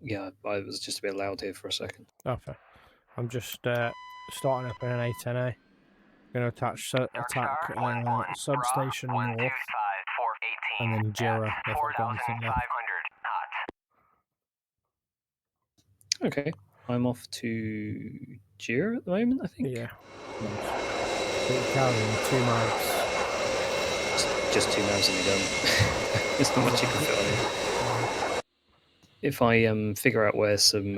Yeah, I was just a bit loud here for a second. Oh, fair. I'm just starting up in an A10A. Going to attack substation north, and then Jira if I've got anything left. Okay, I'm off to Jira at the moment, I think. Yeah. Nice. Carrying 2 mags. Just 2 mags and you're done. There's not much you can fit on it. If I figure out where some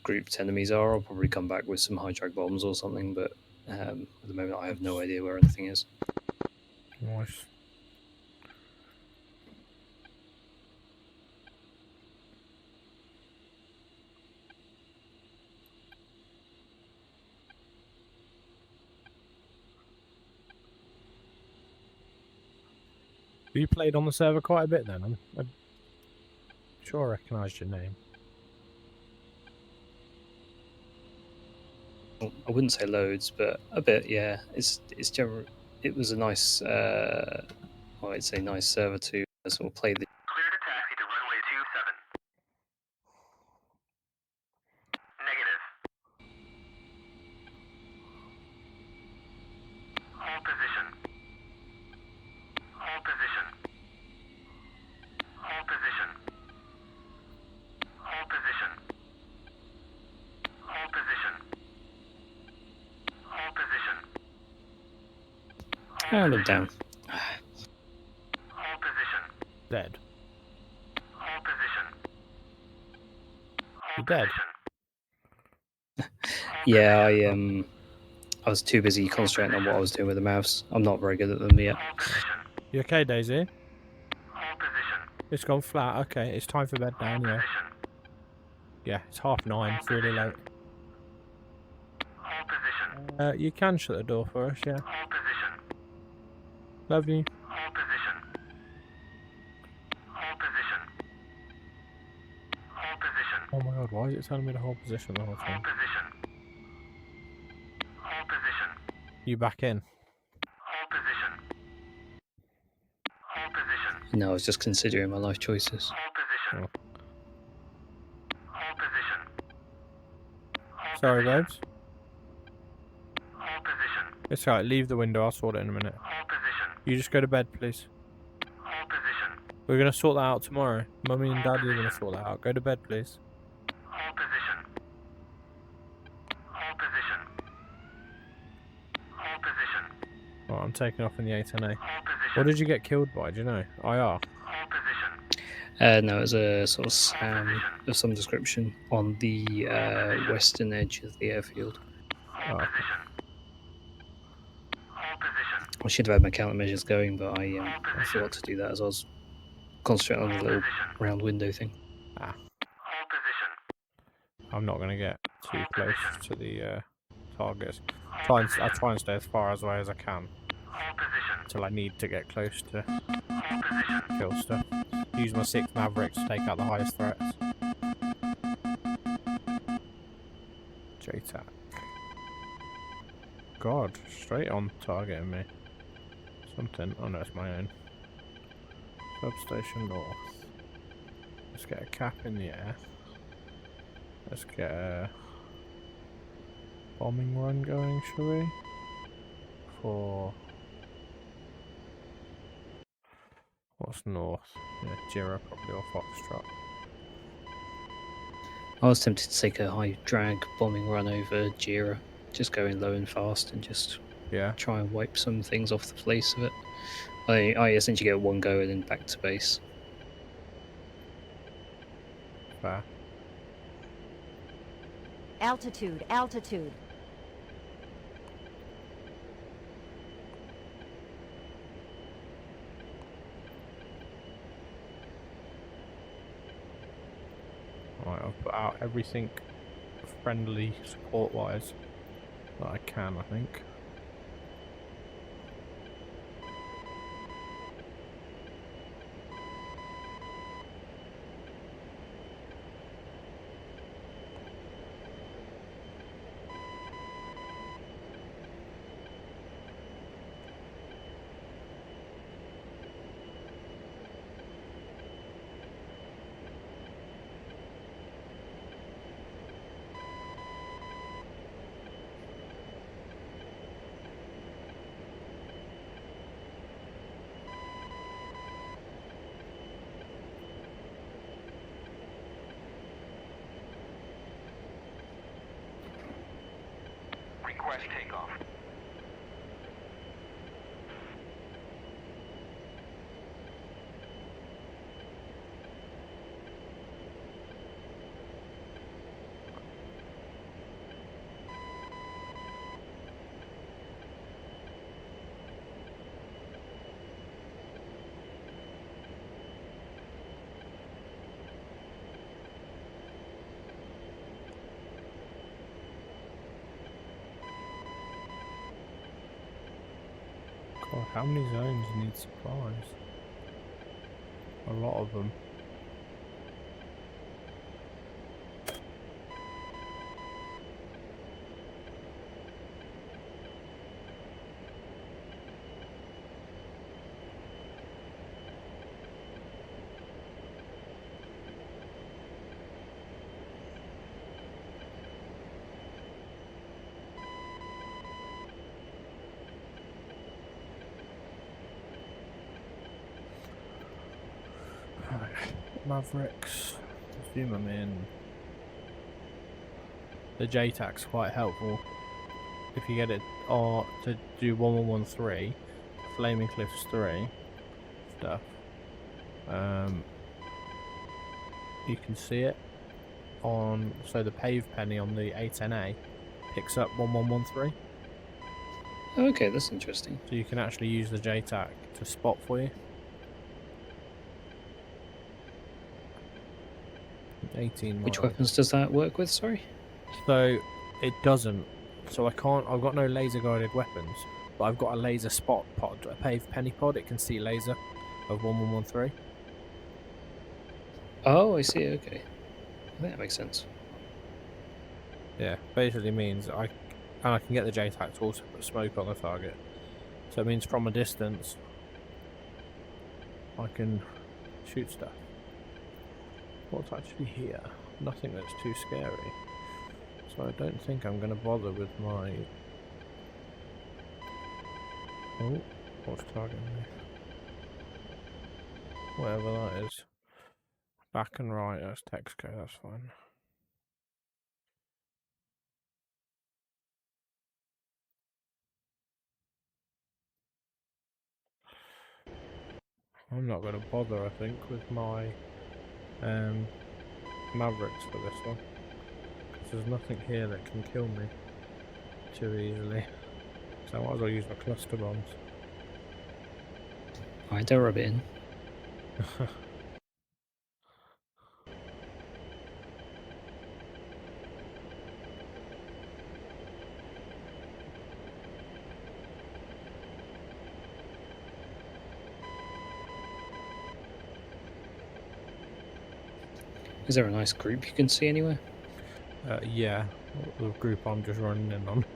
grouped enemies are, I'll probably come back with some hijack bombs or something, but at the moment I have no idea where anything is. Nice. You played on the server quite a bit then. I'm sure I recognised your name. I wouldn't say loads, but a bit, yeah. It's general. It was a nice, I'd say nice server to sort of play the. Clear to taxi to runway 27. Negative. Hold position. Hold position. Hold position. Hold position. Hold position. Hold position. And I'm down. Hold position. Dead. Hold position. You're dead. Yeah, I was too busy concentrating on what I was doing with the mouse. I'm not very good at them yet. Hold position. You okay, Daisy? Hold position. It's gone flat. Okay, it's time for bed now Hold anyway. position. Yeah, it's 9:30. It's really late. Hold position. You can shut the door for us, yeah. Hold position. Love you. Hold position. Hold position. Hold position. Oh my god, why is it telling me to hold position the whole time? Hold position. Hold position. You back in? Hold position. Hold position. No, I was just considering my life choices. Hold position. Oh. Hold position. Hold Sorry, position. babes. Hold position. It's alright, leave the window, I'll sort it in a minute. Hold position. You just go to bed, please. Hold position. We're gonna sort that out tomorrow. Mummy and Daddy are gonna sort that out. Go to bed, please. Hold position. Hold position. Hold position. Right, I'm taking off in the A10A. Hold position. What did you get killed by? Do you know? IR. Hold position. No, it was a sort of SAM of some description on the western edge of the airfield. Hold Oh, position. Hold position. I should have had my countermeasures going, but I Hold position. forgot to do that as I was concentrating on the Hold little position. round window thing. ah. Hold position. I'm not gonna get too close to the targets. Hold I try and stay as far away as I can Hold position. until I need to get close to Hold position. kill stuff. Use my 6 Mavericks to take out the highest threats. JTAC. God, straight on targeting me. Something. Oh no, it's my own. Substation north. Let's get a cap in the air. Let's get a bombing run going, shall we? For what's north? Yeah, Jira probably or Foxtrot. I was tempted to take a high drag bombing run over Jira, just going low and fast and just Yeah. try and wipe some things off the face of it. I essentially get one go and then back to base. Fair. Altitude, altitude. Right, I've put out everything friendly support wise that I can, I think. Request takeoff. God, how many zones need supplies? A lot of them. Mavericks. Zoom them in. The JTAC's quite helpful if you get it to do 1113, Flaming Cliffs 3 stuff. You can see it on, so the pave penny on the A10A picks up 1113, Okay, that's interesting. so you can actually use the JTAC to spot for you. 18 Which miles. weapons does that work with? Sorry. So it doesn't. So I can't. I've got no laser guided weapons, but I've got a laser spot pod, a paved penny pod. It can see laser of 1113. Oh, I see. Okay, I think that makes sense. Yeah, basically means I can get the JTAC to also put smoke on the target. So it means from a distance I can shoot stuff. What's actually here? Nothing that's too scary. So I don't think I'm going to bother with my... Oh, what's targeting me? whatever that is. Back and right, that's Texco, that's fine. I'm not going to bother, I think, with my Mavericks for this one. Because there's nothing here that can kill me too easily. So I might as well use my cluster bombs. Alright, don't rub it in. Is there a nice group you can see anywhere? Yeah, the group I'm just running in on.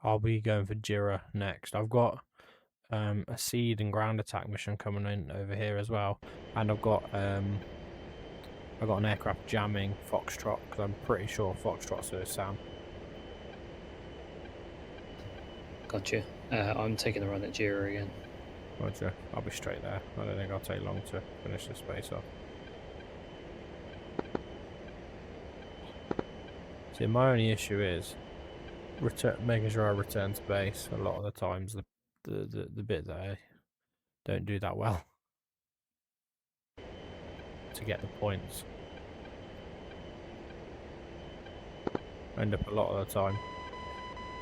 I'll be going for Jira next. I've got a seed and ground attack mission coming in over here as well, and I've got an aircraft jamming Foxtrot because I'm pretty sure Foxtrot's with Sam. Gotcha. I'm taking a run at Jira again. Roger. I'll be straight there. I don't think I'll take long to finish this base off. See, my only issue is making sure I return to base. A lot of the times, the bit that I don't do that well to get the points. End up a lot of the time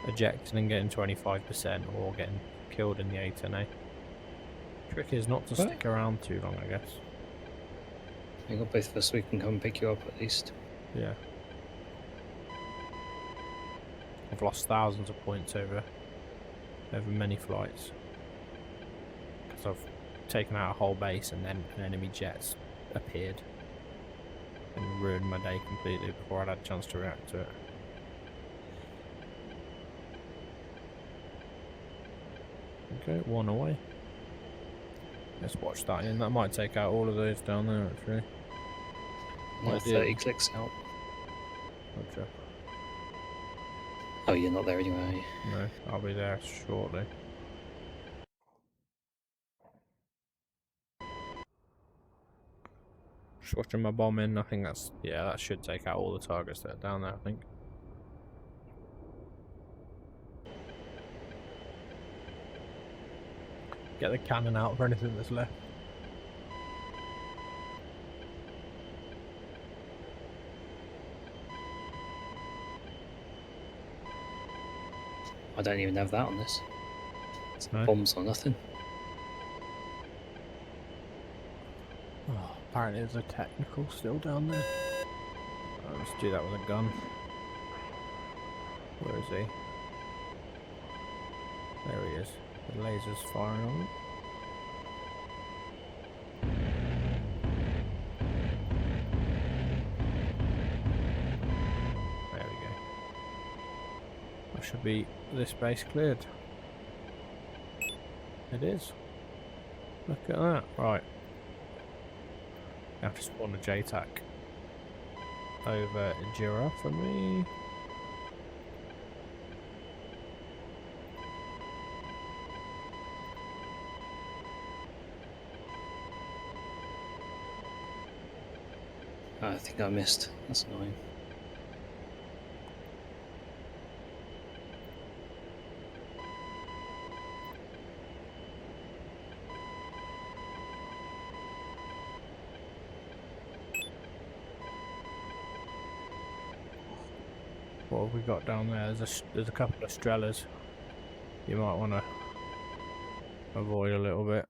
ejecting and getting 25% or getting killed in the A10A. Trick is not to stick around too long, I guess. We got both of us, we can come and pick you up at least. Yeah. I've lost thousands of points over many flights because I've taken out a whole base and then an enemy jet's appeared and ruined my day completely before I'd had a chance to react to it. Okay, one away. Let's watch that in. That might take out all of those down there actually. Now 30 clicks out. Gotcha. Oh, you're not there anyway, are you? No, I'll be there shortly. Just watching my bomb in. I think that's, yeah, that should take out all the targets that are down there, I think. Get the cannon out for anything that's left. I don't even have that on this. It's No? bombs or nothing. Oh, apparently there's a technical still down there. Oh, let's do that with a gun. Where is he? There he is. The laser's firing on him. There we go. That should be this base cleared. It is. Look at that. Right. I have to spawn a JTAC over Jira for me. I think I missed. That's annoying. What have we got down there? There's a couple of Strellas. You might want to avoid a little bit.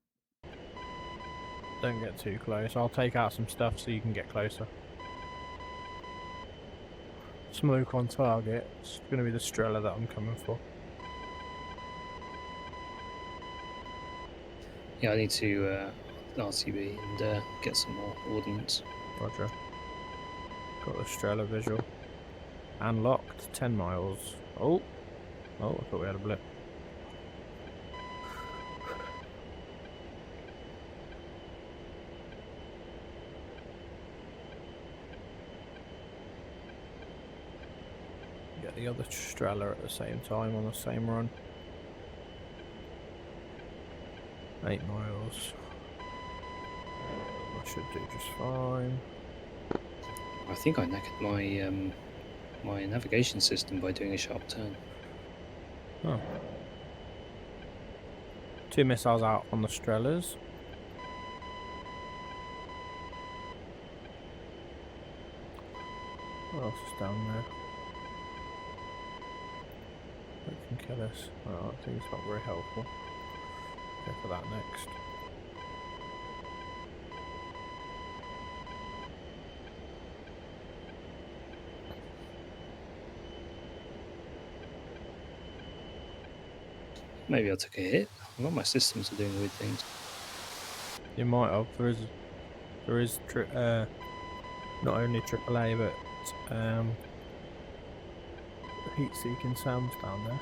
Don't get too close. I'll take out some stuff so you can get closer. Smoke on target. It's going to be the Strela that I'm coming for. Yeah, I need to RTB and get some more ordnance. Roger. Got the Strela visual. And locked. 10 miles. Oh! Oh, I thought we had a blip. get the other Strela at the same time on the same run. 8 miles. I should do just fine. I think I knackered my my navigation system by doing a sharp turn. Oh. 2 missiles out on the Strelas. What else is down there? That can kill us. Oh, I think it's not very helpful. Go for that next. Maybe I took a hit. A lot of my systems are doing weird things. You might have. There is not only AAA but heat-seeking SAMs down there.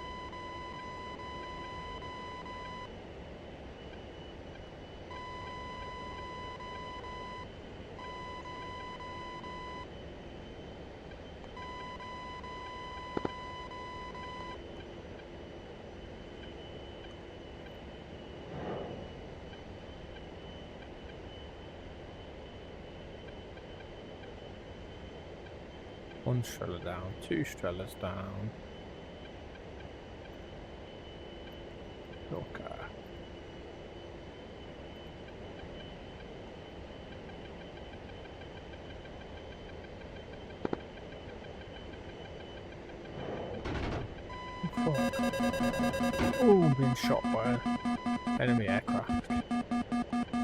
One Strela down, 2 Strelas down. Okay. Oh, being shot by an enemy aircraft.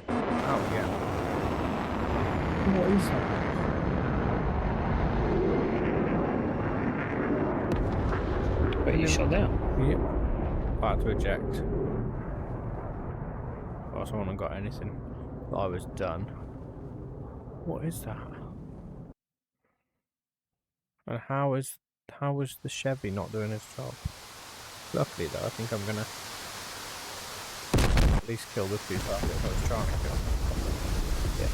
Oh yeah. What is that? Wait, you shot down? Yep. I had to eject. Well, someone got anything that I was done. What is that? And how is the Chevy not doing its job? Luckily though, I think I'm gonna at least kill the 2 targets I was trying to kill. Yeah.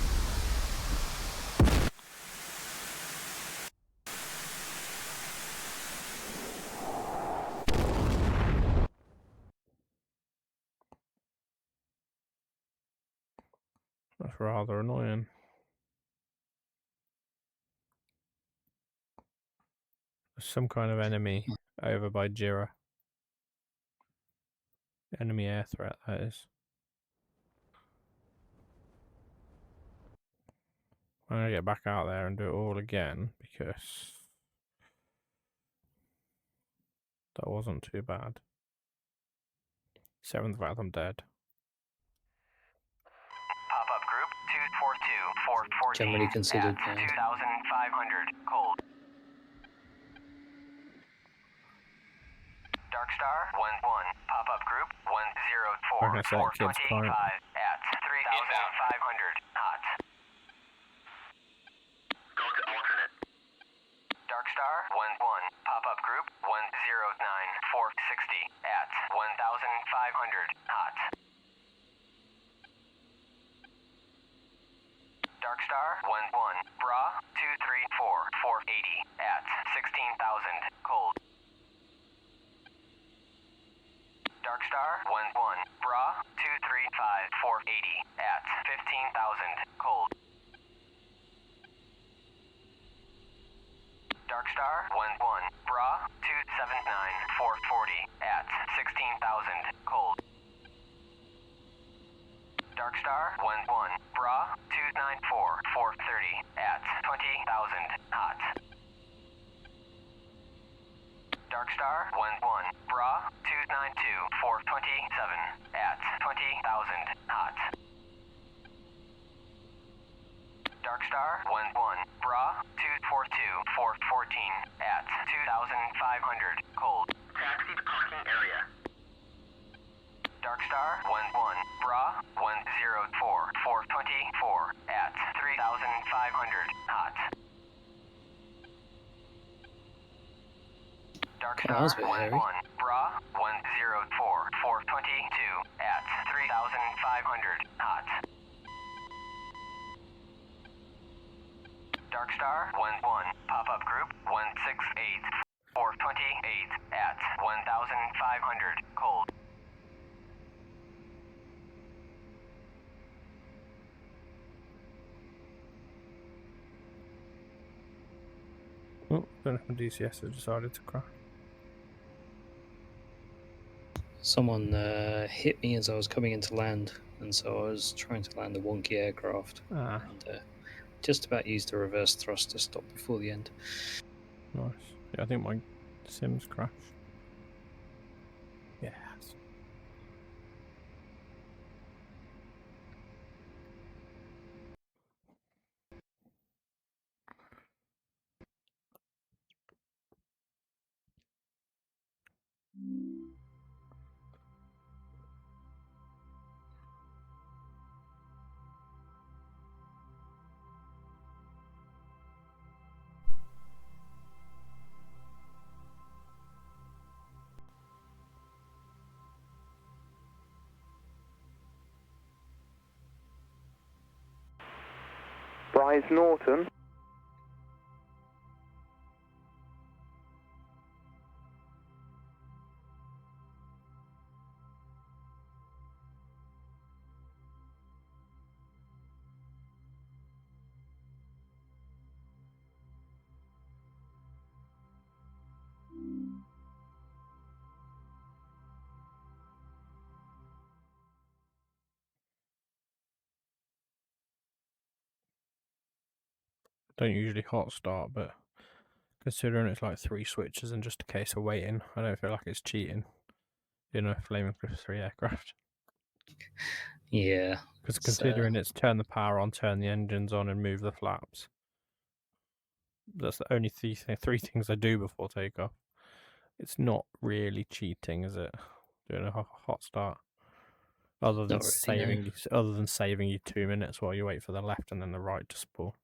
That's rather annoying. There's some kind of enemy over by Jira. Enemy air threat, that is. I'm gonna get back out there and do it all again because that wasn't too bad. 7th round, I'm dead. Pop-up group 242 414 Generally considered at bad. 2,500 cold. Dark Star 1-1. Pop-up group 104 Like I said, kids 425 can't. at 3,500 hot. Go to alternate. Dark Star 1-1. Pop-up group 109 460 at 1,500 hot. Dark Star 1-1. Bra 234 480 at 16,000 cold. Dark Star 1-1. Bra 235 480 at 15,000 cold. Dark Star 1-1. Bra 279 440 at 16,000 cold. Dark Star 1-1. Bra 294 430 at 20,000 hot. Dark Star 1-1. Bra 292 427 at 20,000 hot. Dark Star 1-1. Bra 242 414 at 2,500 cold. Taxi to parking area. Dark Star 1-1. Bra 104 424 at 3,500 hot. Dark Oh, that was Star a bit 1-1. hairy. Bra 104 422 at 3,500 hot. Dark Star 1-1. Pop-up group 168 428 at 1,500 cold. Oh, don't know if my DCS has decided to crash. Someone hit me as I was coming into land, and so I was trying to land a wonky aircraft, Ah, and just about used a reverse thrust to stop before the end. nice. Yeah, I think my Sims crashed. Yes. Bryce Norton. Don't usually hot start, but considering it's like 3 switches and just a case of waiting, I don't feel like it's cheating. You know, Flaming Cliff 3 aircraft. Yeah, Because it's, considering it's turn the power on, turn the engines on, and move the flaps. That's the only three things I do before takeoff. It's not really cheating, is it? Doing a hot start. Other than Not really, no. saving you 2 minutes while you wait for the left and then the right to spool.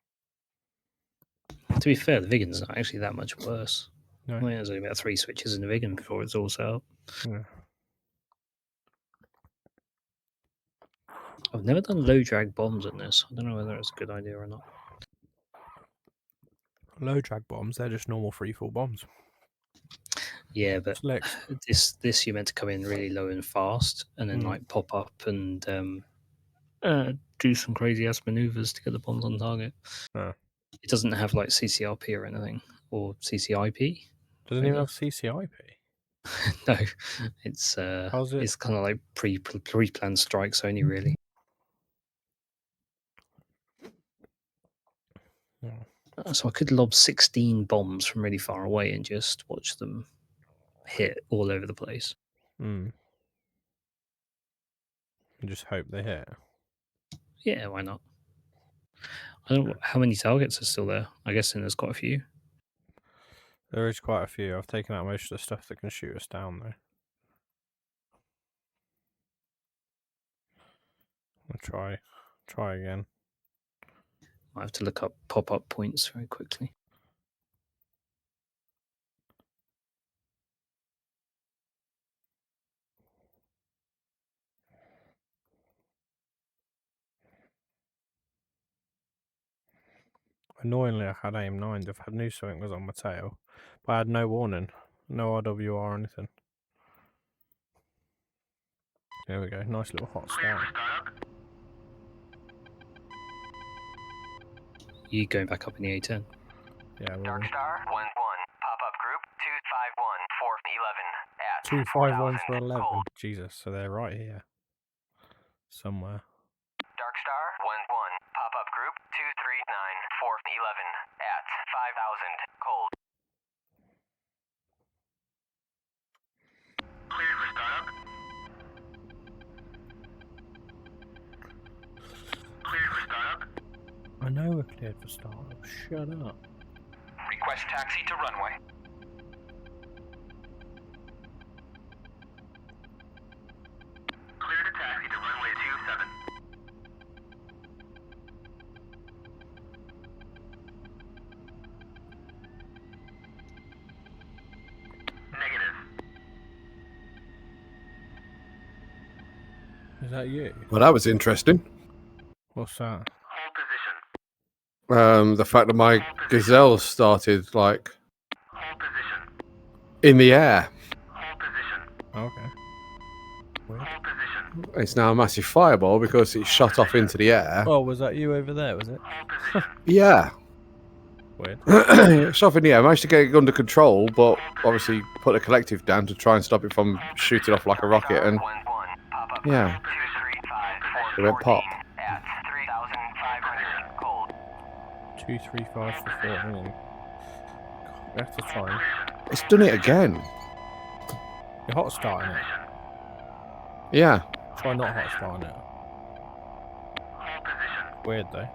To be fair, the Viggen's not actually that much worse. No. I think there's only about 3 switches in the Viggen before it's all set up. Yeah. I've never done low drag bombs in this. I don't know whether it's a good idea or not. Low drag bombs, they're just normal freefall bombs. Yeah, but Slicks. this you're meant to come in really low and fast, and then like pop up and do some crazy ass maneuvers to get the bombs on target. Oh. It doesn't have like CCRP or anything, or CCIP. Doesn't even have CCIP. No, it's How's it? it's kind of like pre-planned strikes only, really. Yeah. So I could lob 16 bombs from really far away and just watch them hit all over the place. And just hope they hit. Yeah, why not? I don't know how many targets are still there. I guess there's quite a few. There is quite a few. I've taken out most of the stuff that can shoot us down, though. I'll try again. I have to look up pop-up points very quickly. Annoyingly, I had aim 9. If I knew something was on my tail, but I had no warning, no RWR or anything. There we go. Nice little hot start. You going back up in the A10? Yeah, we'll Dark be. Star 1-1. Pop-up group 251 for 11 at 251 for 4,000 11. cold. Jesus, so they're right here. Somewhere. Dark Star 1-1. Pop-up group 239 for 11 at 5,000 cold. Clear for startup. Clear for startup. I know we're cleared for startup. Shut up. Request taxi to runway. Clear to taxi to runway 27. Negative. Is that you? Well, that was interesting. What's that? Hold position. The fact that my gazelle started like Hold position. in the air. Okay. Weird. It's now a massive fireball because it's shot off into the air. Oh, was that you over there, was it? Yeah. Weird. It's off in the air. I managed to get it under control, but obviously put the collective down to try and stop it from shooting off like a rocket. And yeah, it went pop. 235 for 14. We have to try and... It's done it again. You're hot starting it. Yeah. Try not hot starting it. Weird though.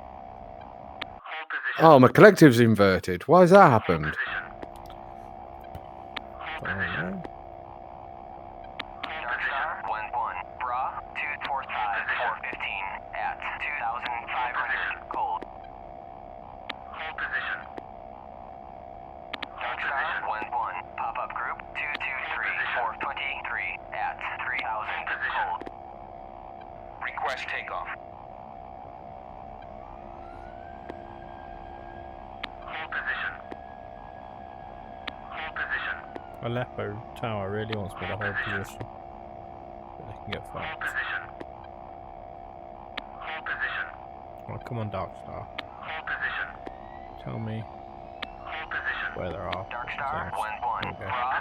Oh, my collective's inverted. Why has that happened? Don't really know. Request takeoff. Hold position. Hold position. Aleppo Tower really wants me to hold position. But they can get Hold fucked. position. Hold position. Oh, come on, Dark Star. Hold position. Tell me Hold position. where there are. Dark Star things. 1-1. Okay. Raw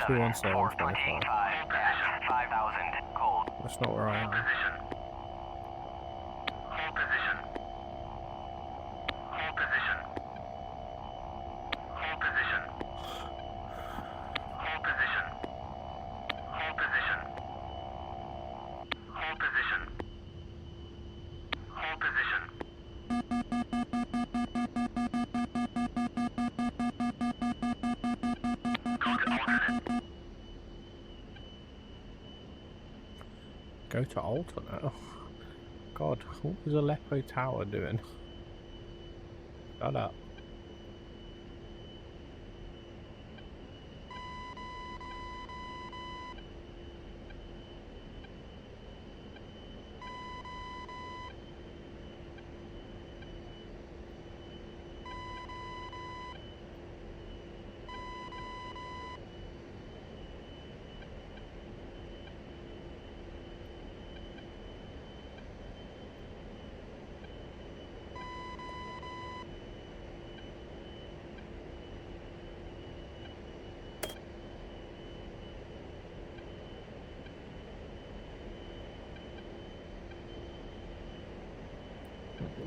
217 217, 428 at 5000. Cold. That's not where I am. Position. Hold position. Hold position. Hold position. Hold position. Hold position. Hold position. Hold position. Go to alternate. Oh, God, what was Aleppo Tower doing? Shut up.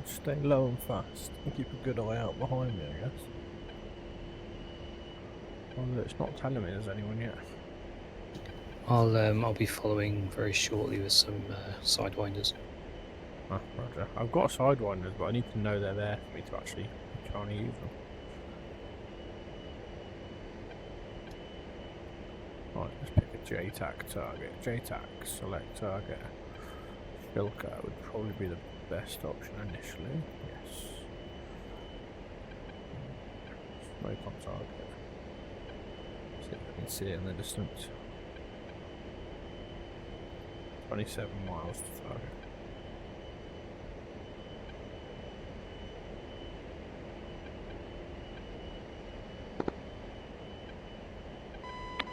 Stay low and fast and keep a good eye out behind me, I guess. Well, it's not telling me there's anyone yet. I'll be following very shortly with some sidewinders. Ah, roger. I've got sidewinders, but I need to know they're there for me to actually try and use them. Right, let's pick a JTAC target. JTAC, select target. Filker would probably be the best option initially. Yes. Smoke on target. See if I can see it in the distance. 27 miles to target.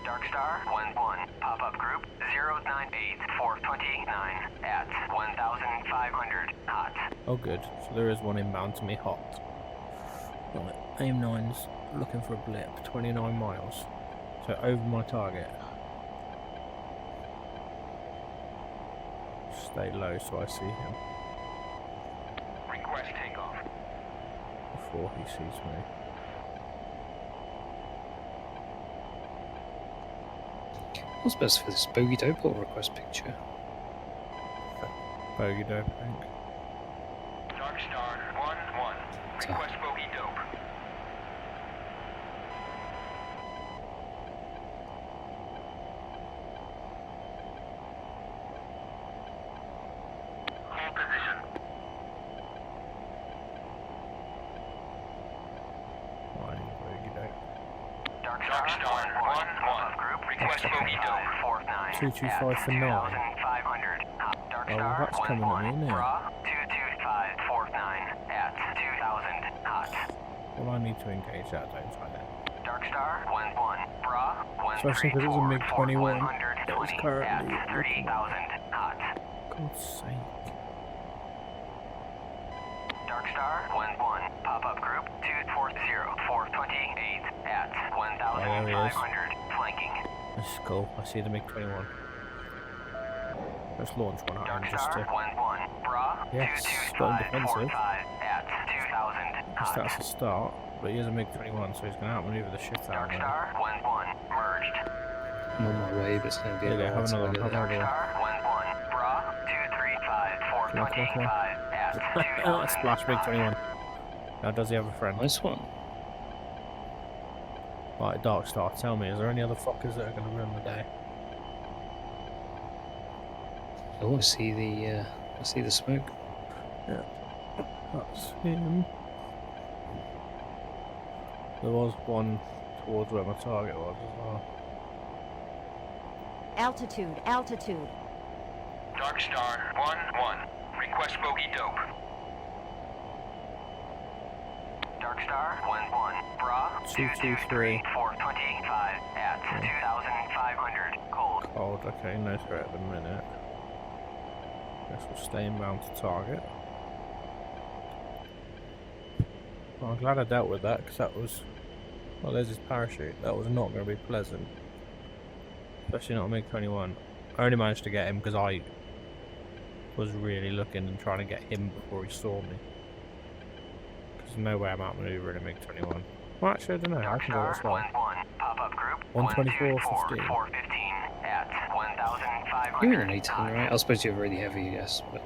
Dark Star 1-1. Pop-up group 098429 at 1500. Hot. Oh good, so there is one inbound to me hot. Right, aim 9's looking for a blip, 29 miles. So over my target. Stay low so I see him Request takeoff. before he sees me. What's best for this, bogey dope or request picture? Bogey dope, I think. Dark Star 1-1. Request bogey dope. Hold position. Oh, I need bogey dope. Dark Star 1-1. Group request bogey dope 49. 225 for 9. 2500. Dark Oh, Star that's coming at me, 1-1. isn't it? Raw 22549 at 2000. Hot. Well, I need to engage that, don't I then? Dark Darkstar 1-1. Bra 134. Especially because it's a MiG-21 120 that is currently at 30,000 hot. God's sake. Darkstar 1-1. Pop-up group 240 428 at 1,500 flanking. This is cool. I see the MiG-21. Let's launch one at him just to... Darkstar 1-1. Bra Yes, got him defensive. 22545 at 2,000 Yes, hot. that's a start, but he is a MiG-21, so he's going to outmaneuver the shit out of me. Darkstar 1-1. Merged. I'm on my way, but it's going to be a Yeah, while have till I another get one, have there. another one. Darkstar 1-1. Bra 235 Come on, come on, come on. 425 at 2,000 Oh, splash MiG-21. Now, does he have a friend? Nice one. Right, Darkstar, tell me, is there any other fuckers that are going to ruin the day? Oh, I see the smoke. That's him. There was one towards where my target was as well. Altitude, altitude. Darkstar 1-1. Request bogey dope. Darkstar 1-1. Bra 223. 425 at 2,500 cold. Cold, okay, no threat at the minute. Guess we'll stay inbound to target. Well, I'm glad I dealt with that, because that was... Well, there's his parachute. That was not going to be pleasant. Especially not a MiG-21. I only managed to get him because I was really looking and trying to get him before he saw me. Because there's no way I'm outmaneuvering a MiG-21. Well, actually, I don't know. I can go this way. 1-1. Pop-up group 124.15. 415 at 1,500 You're in an 18, right? I suppose you're really heavy, I guess, but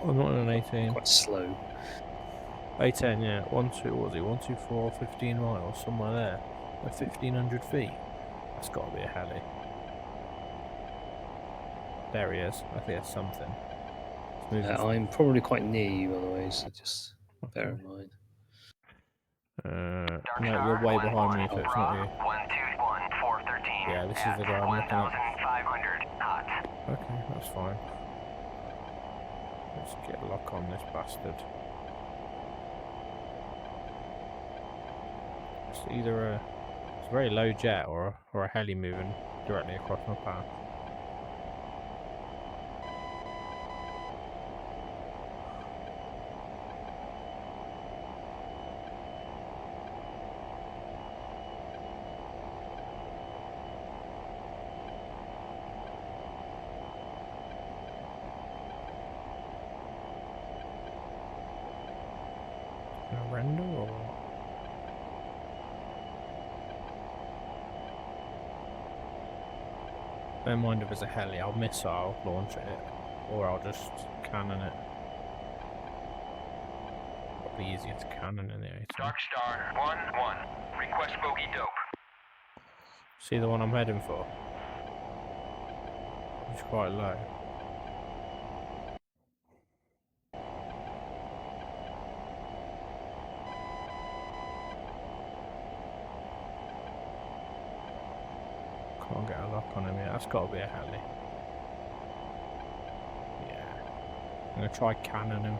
I'm not in an 18. quite slow. A10, yeah. 124, 15 miles, somewhere there. At 1,500 feet. That's got to be a heli. There he is. I think that's something. It's moving I'm probably quite near you, by the way, so just bear in mind. no, you're way behind me, so it's not you. 121 413 Yeah, this is the guy I'm looking at. 1,500 hot. Okay, that's fine. Let's get a lock on this bastard. It's either a very low jet or a heli moving directly across my path. Gonna render or what? Don't mind if it's a heli, I'll missile launch it, or I'll just cannon it. Probably easier to cannon in the A10. Darkstar 1-1. Request bogey dope. See the one I'm heading for? It's quite low. Can't get a lock on him yet. That's got to be a heli. Yeah. I'm going to try cannon him.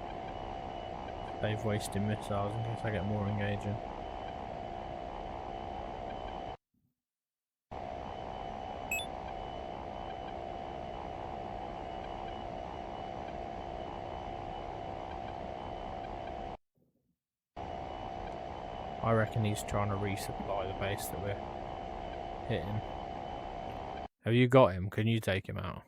They've wasted missiles in case I get more engaging. I reckon he's trying to resupply the base that we're hitting. Have you got him? Can you take him out?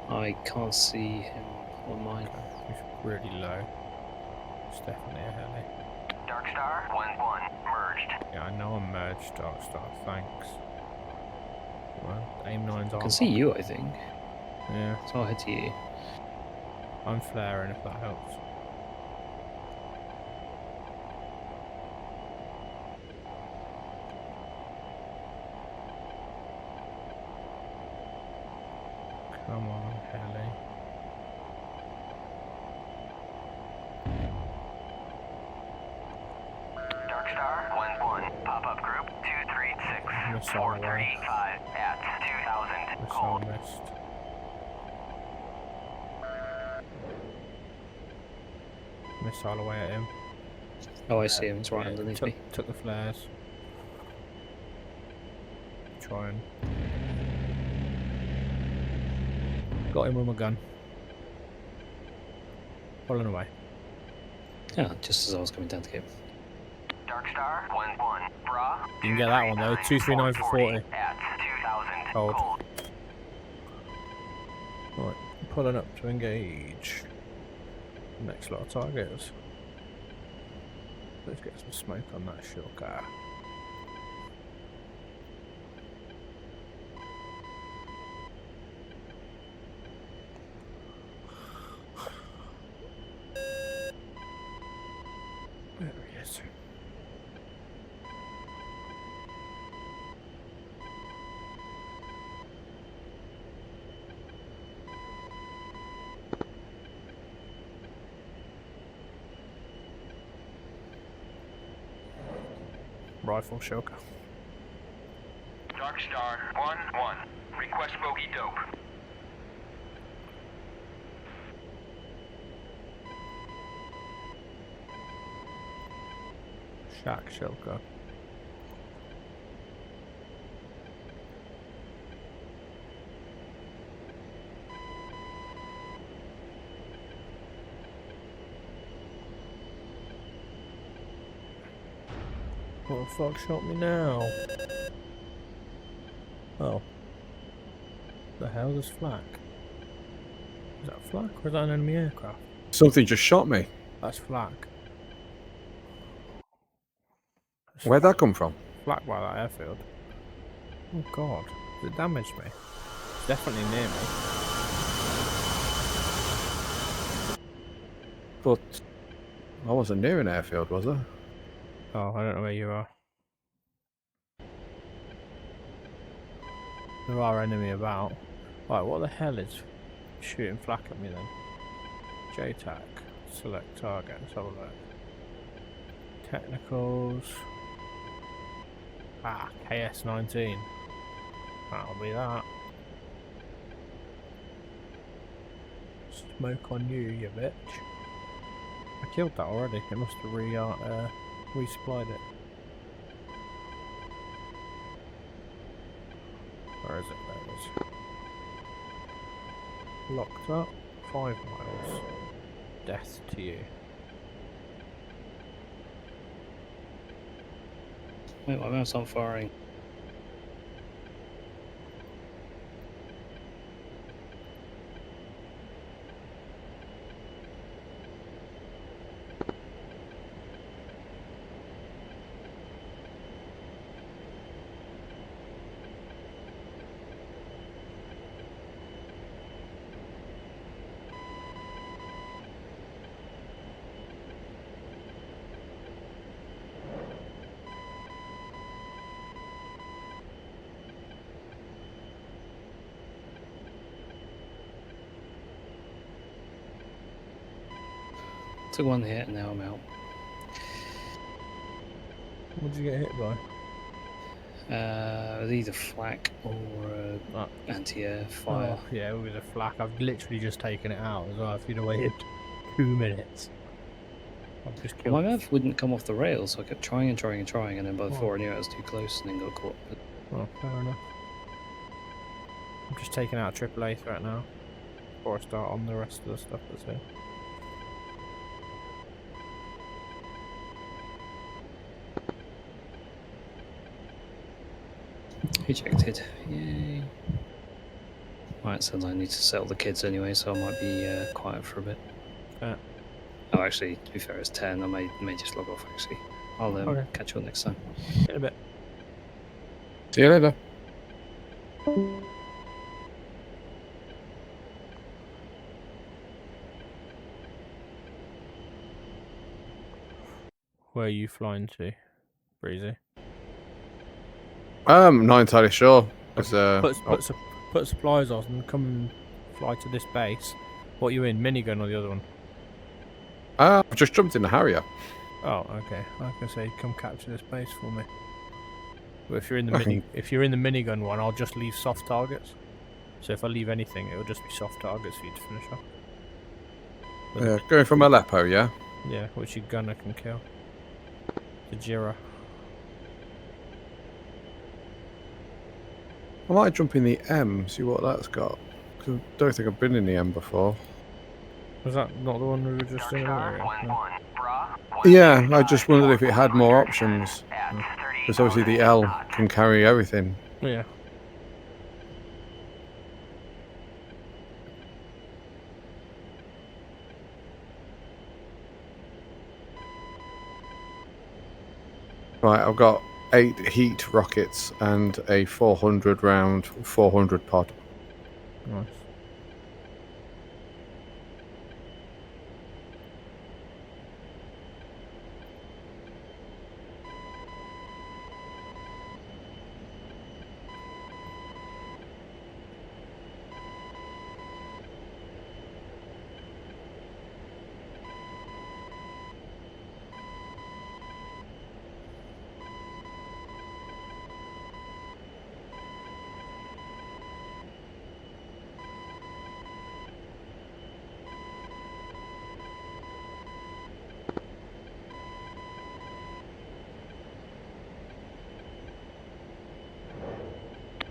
I can't see him on mine. He's really low. It's definitely a heli. Darkstar 1-1. Merged. Yeah, I know I'm merged, Darkstar. Thanks. Well, aim 9's I on. can see you, I think. Yeah, So I'll head to you. I'm flaring if that helps. Come on, heli. Darkstar 1-1. Pop-up group 236 Missile away. 435 at 2,000 Missile cold. missed. Missile away at him. Oh, I see him. It's right underneath me. Took the flares. Try and got him with my gun. Pulling away. Yeah, just as I was coming down to get him. Dark Star 1-1. Bra. You can get that one though. 239 for 40. At 2000. Cold. Cold. Right, pulling up to engage. Next lot of targets. Let's get some smoke on that shotgun. There he is. Rifle shotgun. Dark Star 1-1. Request bogey dope. Shack shotgun. What the fuck shot me now? Oh. The hell is flak? Is that flak or is that an enemy aircraft? Something just shot me. That's flak. That's Where'd that come from? flak by that airfield. Oh god. Has it damaged me? It's definitely near me. But I wasn't near an airfield, was I? Oh, I don't know where you are. There are enemy about. Right, what the hell is shooting flak at me then? JTAC. Select target. Let's have a look. Technicals. Ah, KS-19. That'll be that. Smoke on you, you bitch. I killed that already. It must have resupplied it. Where is it? There it is. Locked up. 5 miles. Death to you. Wait, my mouse aren't firing. Took one hit and now I'm out. What did you get hit by? Either flak or anti-air fire. Oh, yeah, with a flak. I've literally just taken it out as well. If you'd have waited 2 minutes, I've just killed My mouth wouldn't come off the rails, so I kept trying and trying and trying, and then by the Oh. 4 I knew I was too close and then got caught. Oh, fair enough. I'm just taking out a AAA threat now before I start on the rest of the stuff that's here. Ejected. Yay. Right, so I need to settle the kids anyway, so I might be quiet for a bit. Yeah. Oh, actually, to be fair, it's 10. I may just log off, actually. I'll Okay. catch you all next time. In a bit. See you later. Where are you flying to, Breezy? Not entirely sure. It's, Put supplies on and come and fly to this base. What are you in, minigun or the other one? I've just jumped in the Harrier. Oh, okay. I was gonna say, come capture this base for me. But if you're in the Okay. if you're in the minigun one, I'll just leave soft targets. So if I leave anything, it'll just be soft targets for you to finish off. Going from Aleppo, yeah? Yeah, which your gunner can kill. The Jira. I might jump in the M, see what that's got. 'Cause I don't think I've been in the M before. Was that not the one we were just in Darkstar earlier? 1-1. No. Bra. Yeah, I just wondered if it had more options. At Because obviously the 30,000 L knots. can carry everything. Yeah. Right, I've got 8 heat rockets and a 400 round 400 pod. Nice.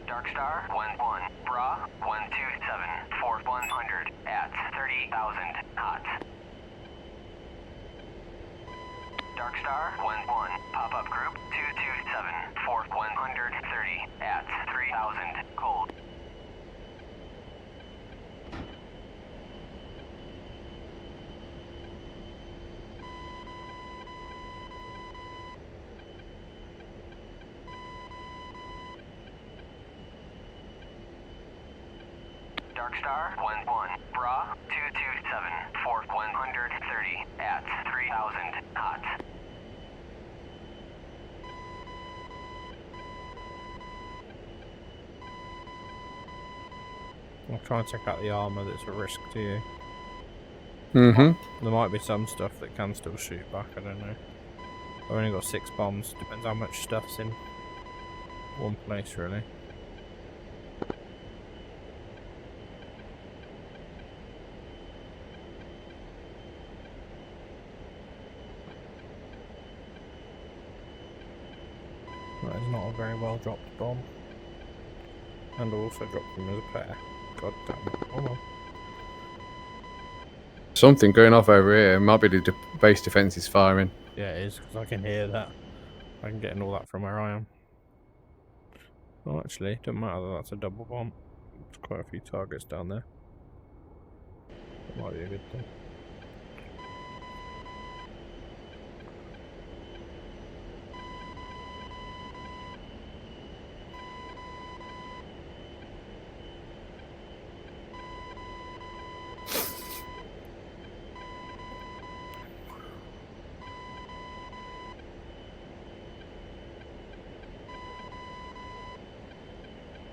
Darkstar 1-1. Bra 127. 4100 at 30,000 knots. Darkstar 1-1. Pop-up group 227. 4130 at 3000 cold. Darkstar 1-1. Bra 227. 4130 at 3000 knots. I'll try and check out the armour that's a risk to you. Mm-hmm. There might be some stuff that can still shoot back, I don't know. I've only got 6 bombs, depends how much stuff's in one place really. That is not a very well dropped bomb. And I also dropped them as a pair. God damn it. Oh well. Something going off over here. It might be the base defences firing. Yeah, it is, because I can hear that. I can get all that from where I am. Well, actually, it doesn't matter that that's a double bomb. There's quite a few targets down there. That might be a good thing.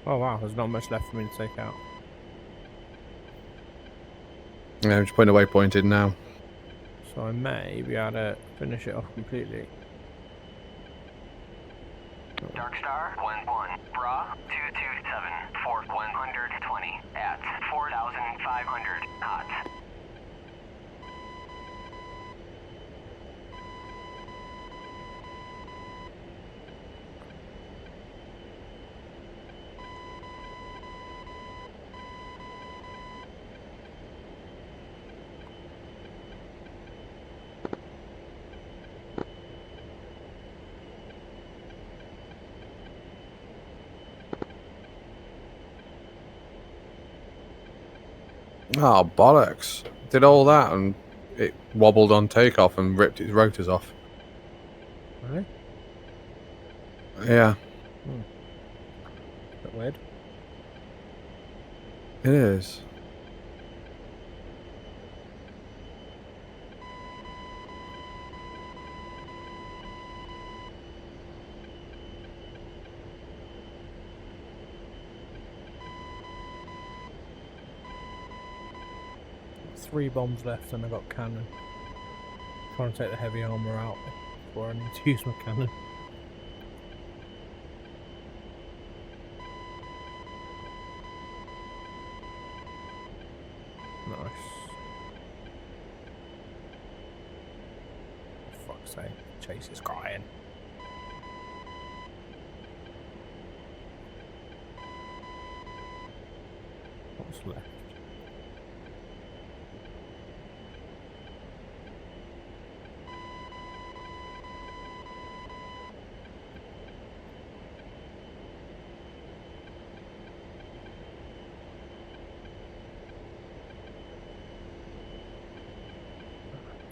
Oh wow, there's not much left for me to take out. Yeah, I'm just putting a waypoint in now. So I may be able to finish it off completely. Darkstar 1-1. Bra 227. 4120 at 4500 knots. Oh, bollocks. Did all that and it wobbled on takeoff and ripped its rotors off. Really? Yeah, Bit weird. it is. Three bombs left and I've got cannon. Trying to take the heavy armour out before I need to use my cannon. Nice. fuck's sake. Chase is crying. What's left?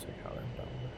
Take out them down there.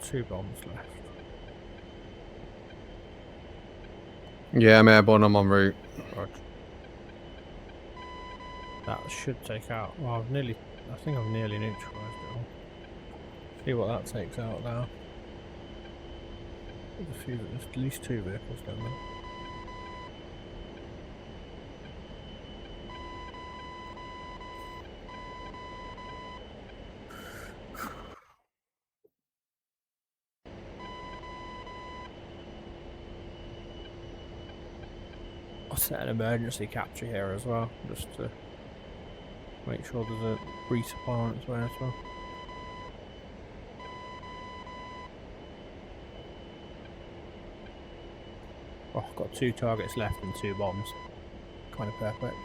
Two bombs left. Yeah, I'm airborne. I'm en route. Right. That should take out. Well, I think I've nearly neutralised it all. See what that takes out now. There's at least two vehicles down there. I'll set an emergency capture here as well, just to make sure there's a resupply on its way as well. Oh, I've got 2 targets left and 2 bombs. Kind of perfect.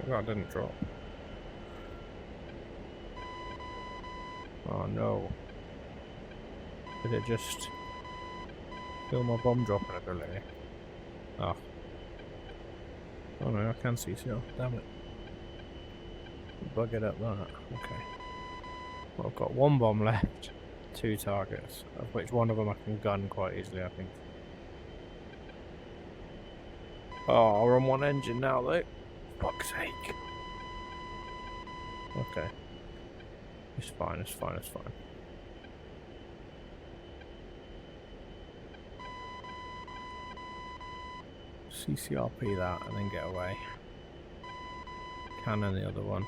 That didn't drop. Oh no. Did it just kill my bomb dropping ability? Oh. Oh no, I can see still. Damn it. Buggered up that. Okay. Well, I've got 1 bomb left. 2 targets, of which one of them I can gun quite easily, I think. Oh, we're on 1 engine now though. Fuck's sake. Okay. It's fine, it's fine, it's fine. CCRP that and then get away. Cannon the other one.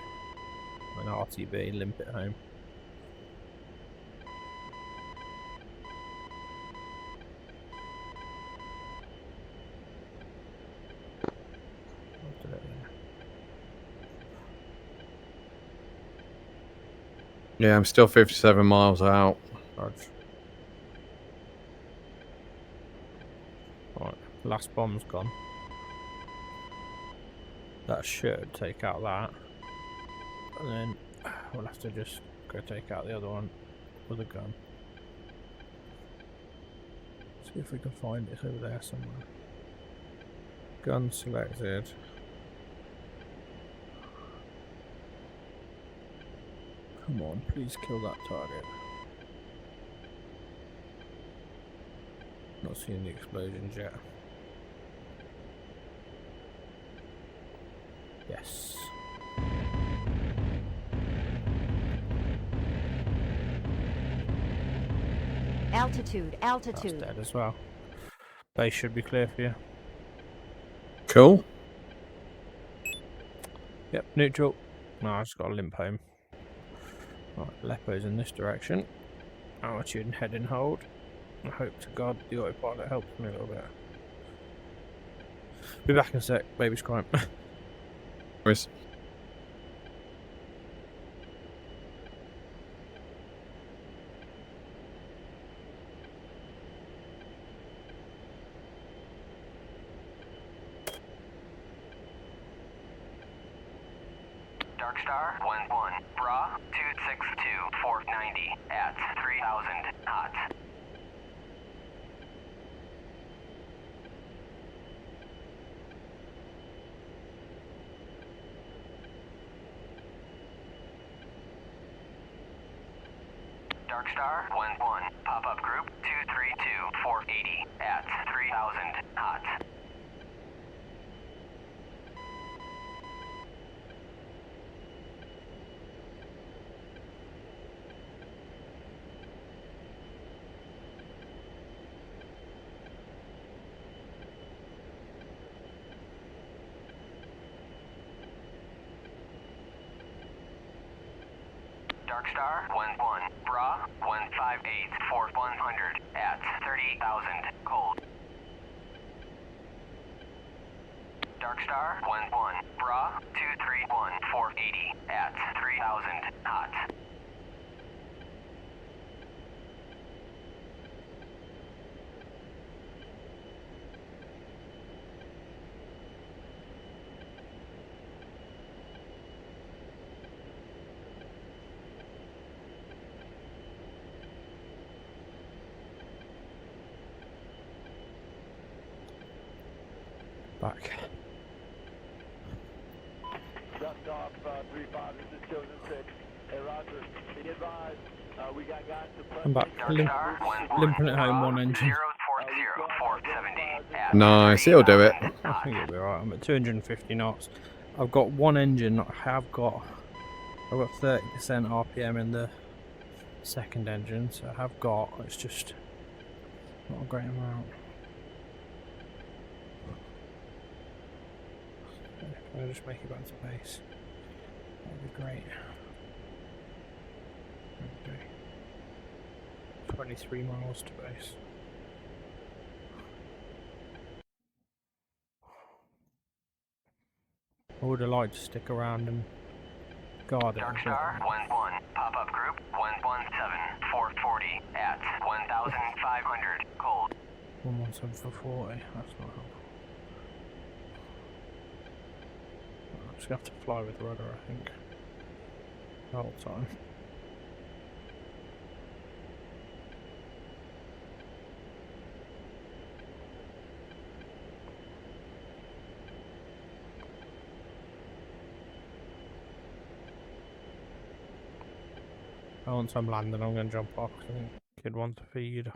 And RTB, limp it home. Yeah, I'm still 57 miles out. Right, last bomb's gone. That should take out that. And then we'll have to just go take out the other one with a gun. See if we can find it over there somewhere. Gun selected. Come on, please kill that target. Not seeing the explosions yet. Yes. Altitude, That's altitude. dead as well. Base should be clear for you. Cool. Yep, neutral. No, I just got to limp home. Right, Lepo's in this direction. Altitude and heading hold. I hope to God the autopilot helps me a little bit. Be back in a sec, baby's crying. Chris. Dark Star 11, Bra 262 490 at 3000 knots. Dark Star 11, pop-up group 232 480 at 3000 knots. Dark Star 11, Bra 158 for 100 at 38,000 cold. Dark Star 11, Bra 231 480 at 3000 knots. Back. Dust off 35, this is Chosen 6. Hey Roger, be advised, we got guys to I'm back. Dark Star 11, Limping at home, one engine. 040 470 at Nice, it'll do it. 30,000 I think knots. it'll be alright. I'm at 250 knots. I've got one engine. I've got 30% RPM in the second engine, so I have got. It's just not a great amount. I'll just make it back to base. That'd be great. Okay. 23 miles to base. I would have liked to stick around and guard it. Dark but Star 11, pop-up group 117 440 at 1,500 cold. 117 for 40. That's not helpful. I'm just gonna have to fly with rudder, I think. The whole time. Once I'm landing, I'm going to jump off 'cause I think kid wants to feed.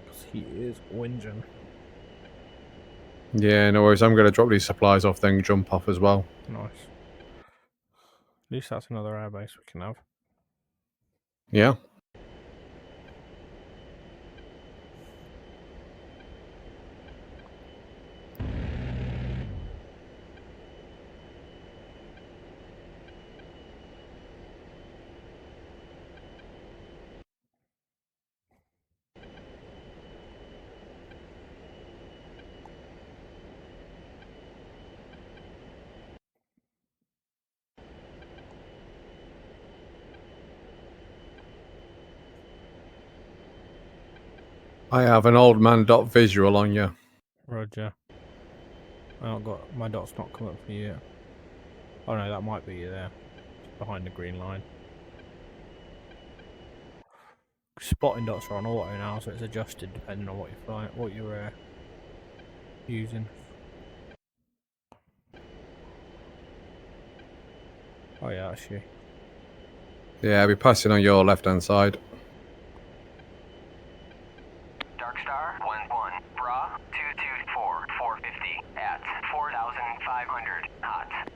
Because he is whinging. Yeah, no worries. I'm going to drop these supplies off, then jump off as well. Nice. At least that's another airbase we can have. Yeah. I have an old man dot visual on you. Roger. I don't got my dot's not come up for you yet. Oh no, that might be you there. It's behind the green line. Spotting dots are on auto now, so it's adjusted depending on what you're flying, what you're using. Oh yeah, that's you. Yeah, I'll be passing on your left-hand side. Dark Star 11, Bra 224 450 at 4,500 knots.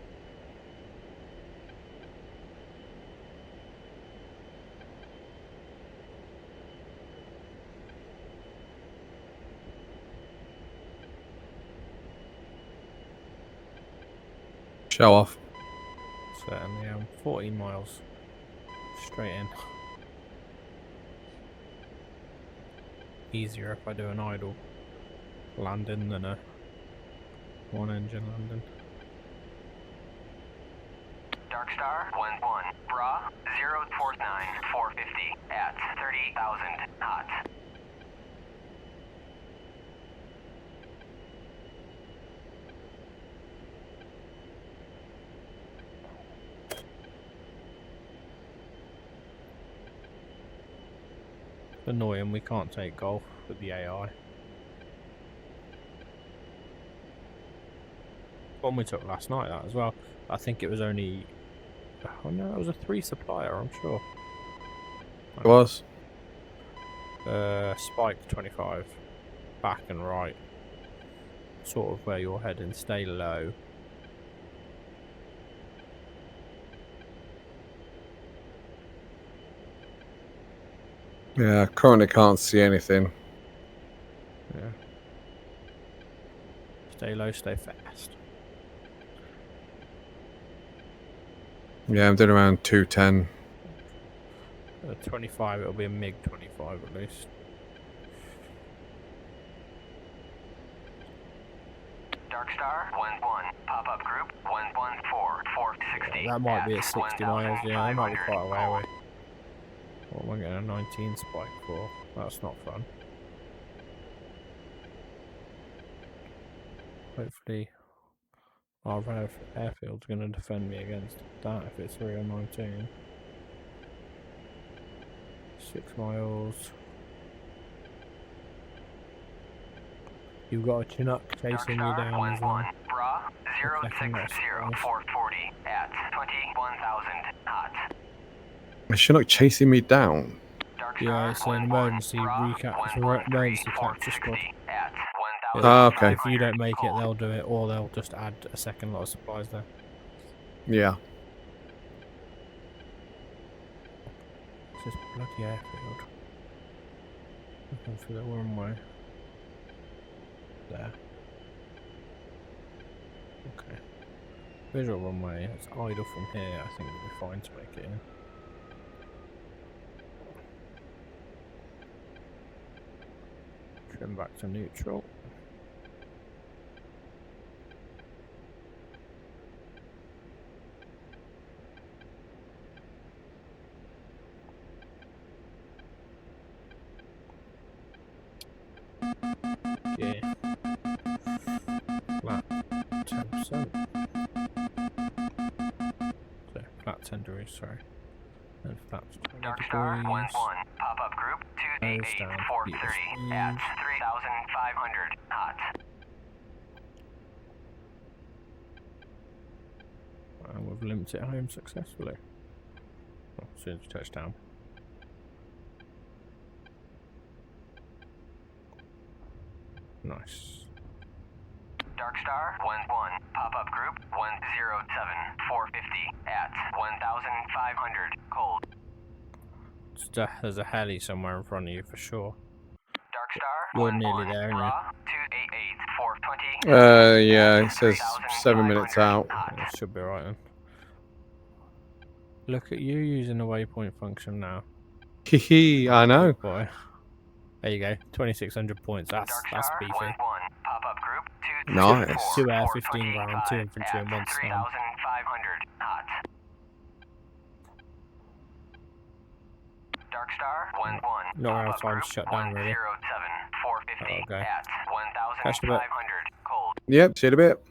Show off. Certainly am. 14 miles straight in. Easier if I do an idle landing than a one engine landing. Dark Star 1-1, Bra 049 450 at 30,000 hot. Annoying, we can't take golf with the AI. One we took last night, that as well. I think it was only. Oh no, it was a 3 supplier, I'm sure. It was. Spike 25. Back and right. Sort of where you're heading. Stay low. Yeah, currently can't see anything. Yeah. Stay low, stay fast. Yeah, I'm doing around 210. 25, it'll be a MiG 25 at least. Dark Star 1-1, pop-up group 114 460. That might be at 60 miles, yeah, that might be quite a way away. What am I getting a 19 spike for? That's not fun. Hopefully our airfield's going to defend me against that if it's 3 or 19. 6 miles. You've got a Chinook chasing me down as well. Bra 060 440 at 21,000 hot. Is Chinook chasing me down? Yeah, it's an emergency recap. It's an emergency capture squad. Okay. If you don't make it, they'll do it, or they'll just add a second lot of supplies there. Yeah. It's this bloody airfield. Looking for the runway. There. Okay. Visual runway. It's idle from here. I think we'll be fine to make it in. Trim back to neutral. Okay. Flat 10%. So flat 10 degrees, sorry. And flat 20 Dark Star degrees. 1-1, pop-up group 288 430 at 3,500 hot. And we've limped it home successfully. Oh, as soon as we touch down. Nice. Dark Star 1-1, pop-up group 107 450 at 1,500 cold. There's a heli somewhere in front of you for sure. Dark Star You're 1-1, nearly there, aren't you? Bra 288 420. Yeah, it says 7 minutes out. Yeah, it should be right then. Look at you using the waypoint function now. Hehe, I know. Good boy. There you go. 2,600 points. That's beefy. 1-1, pop-up group Nice. 2 air, 15 ground, 2 infantry, and 1 slam. 3,500 hot. Dark Star 1-1. Not enough pop-up time to group shut down, really. 107 450 Okay. at Catch the bit. 1,500 cold. Yep, see you in a bit.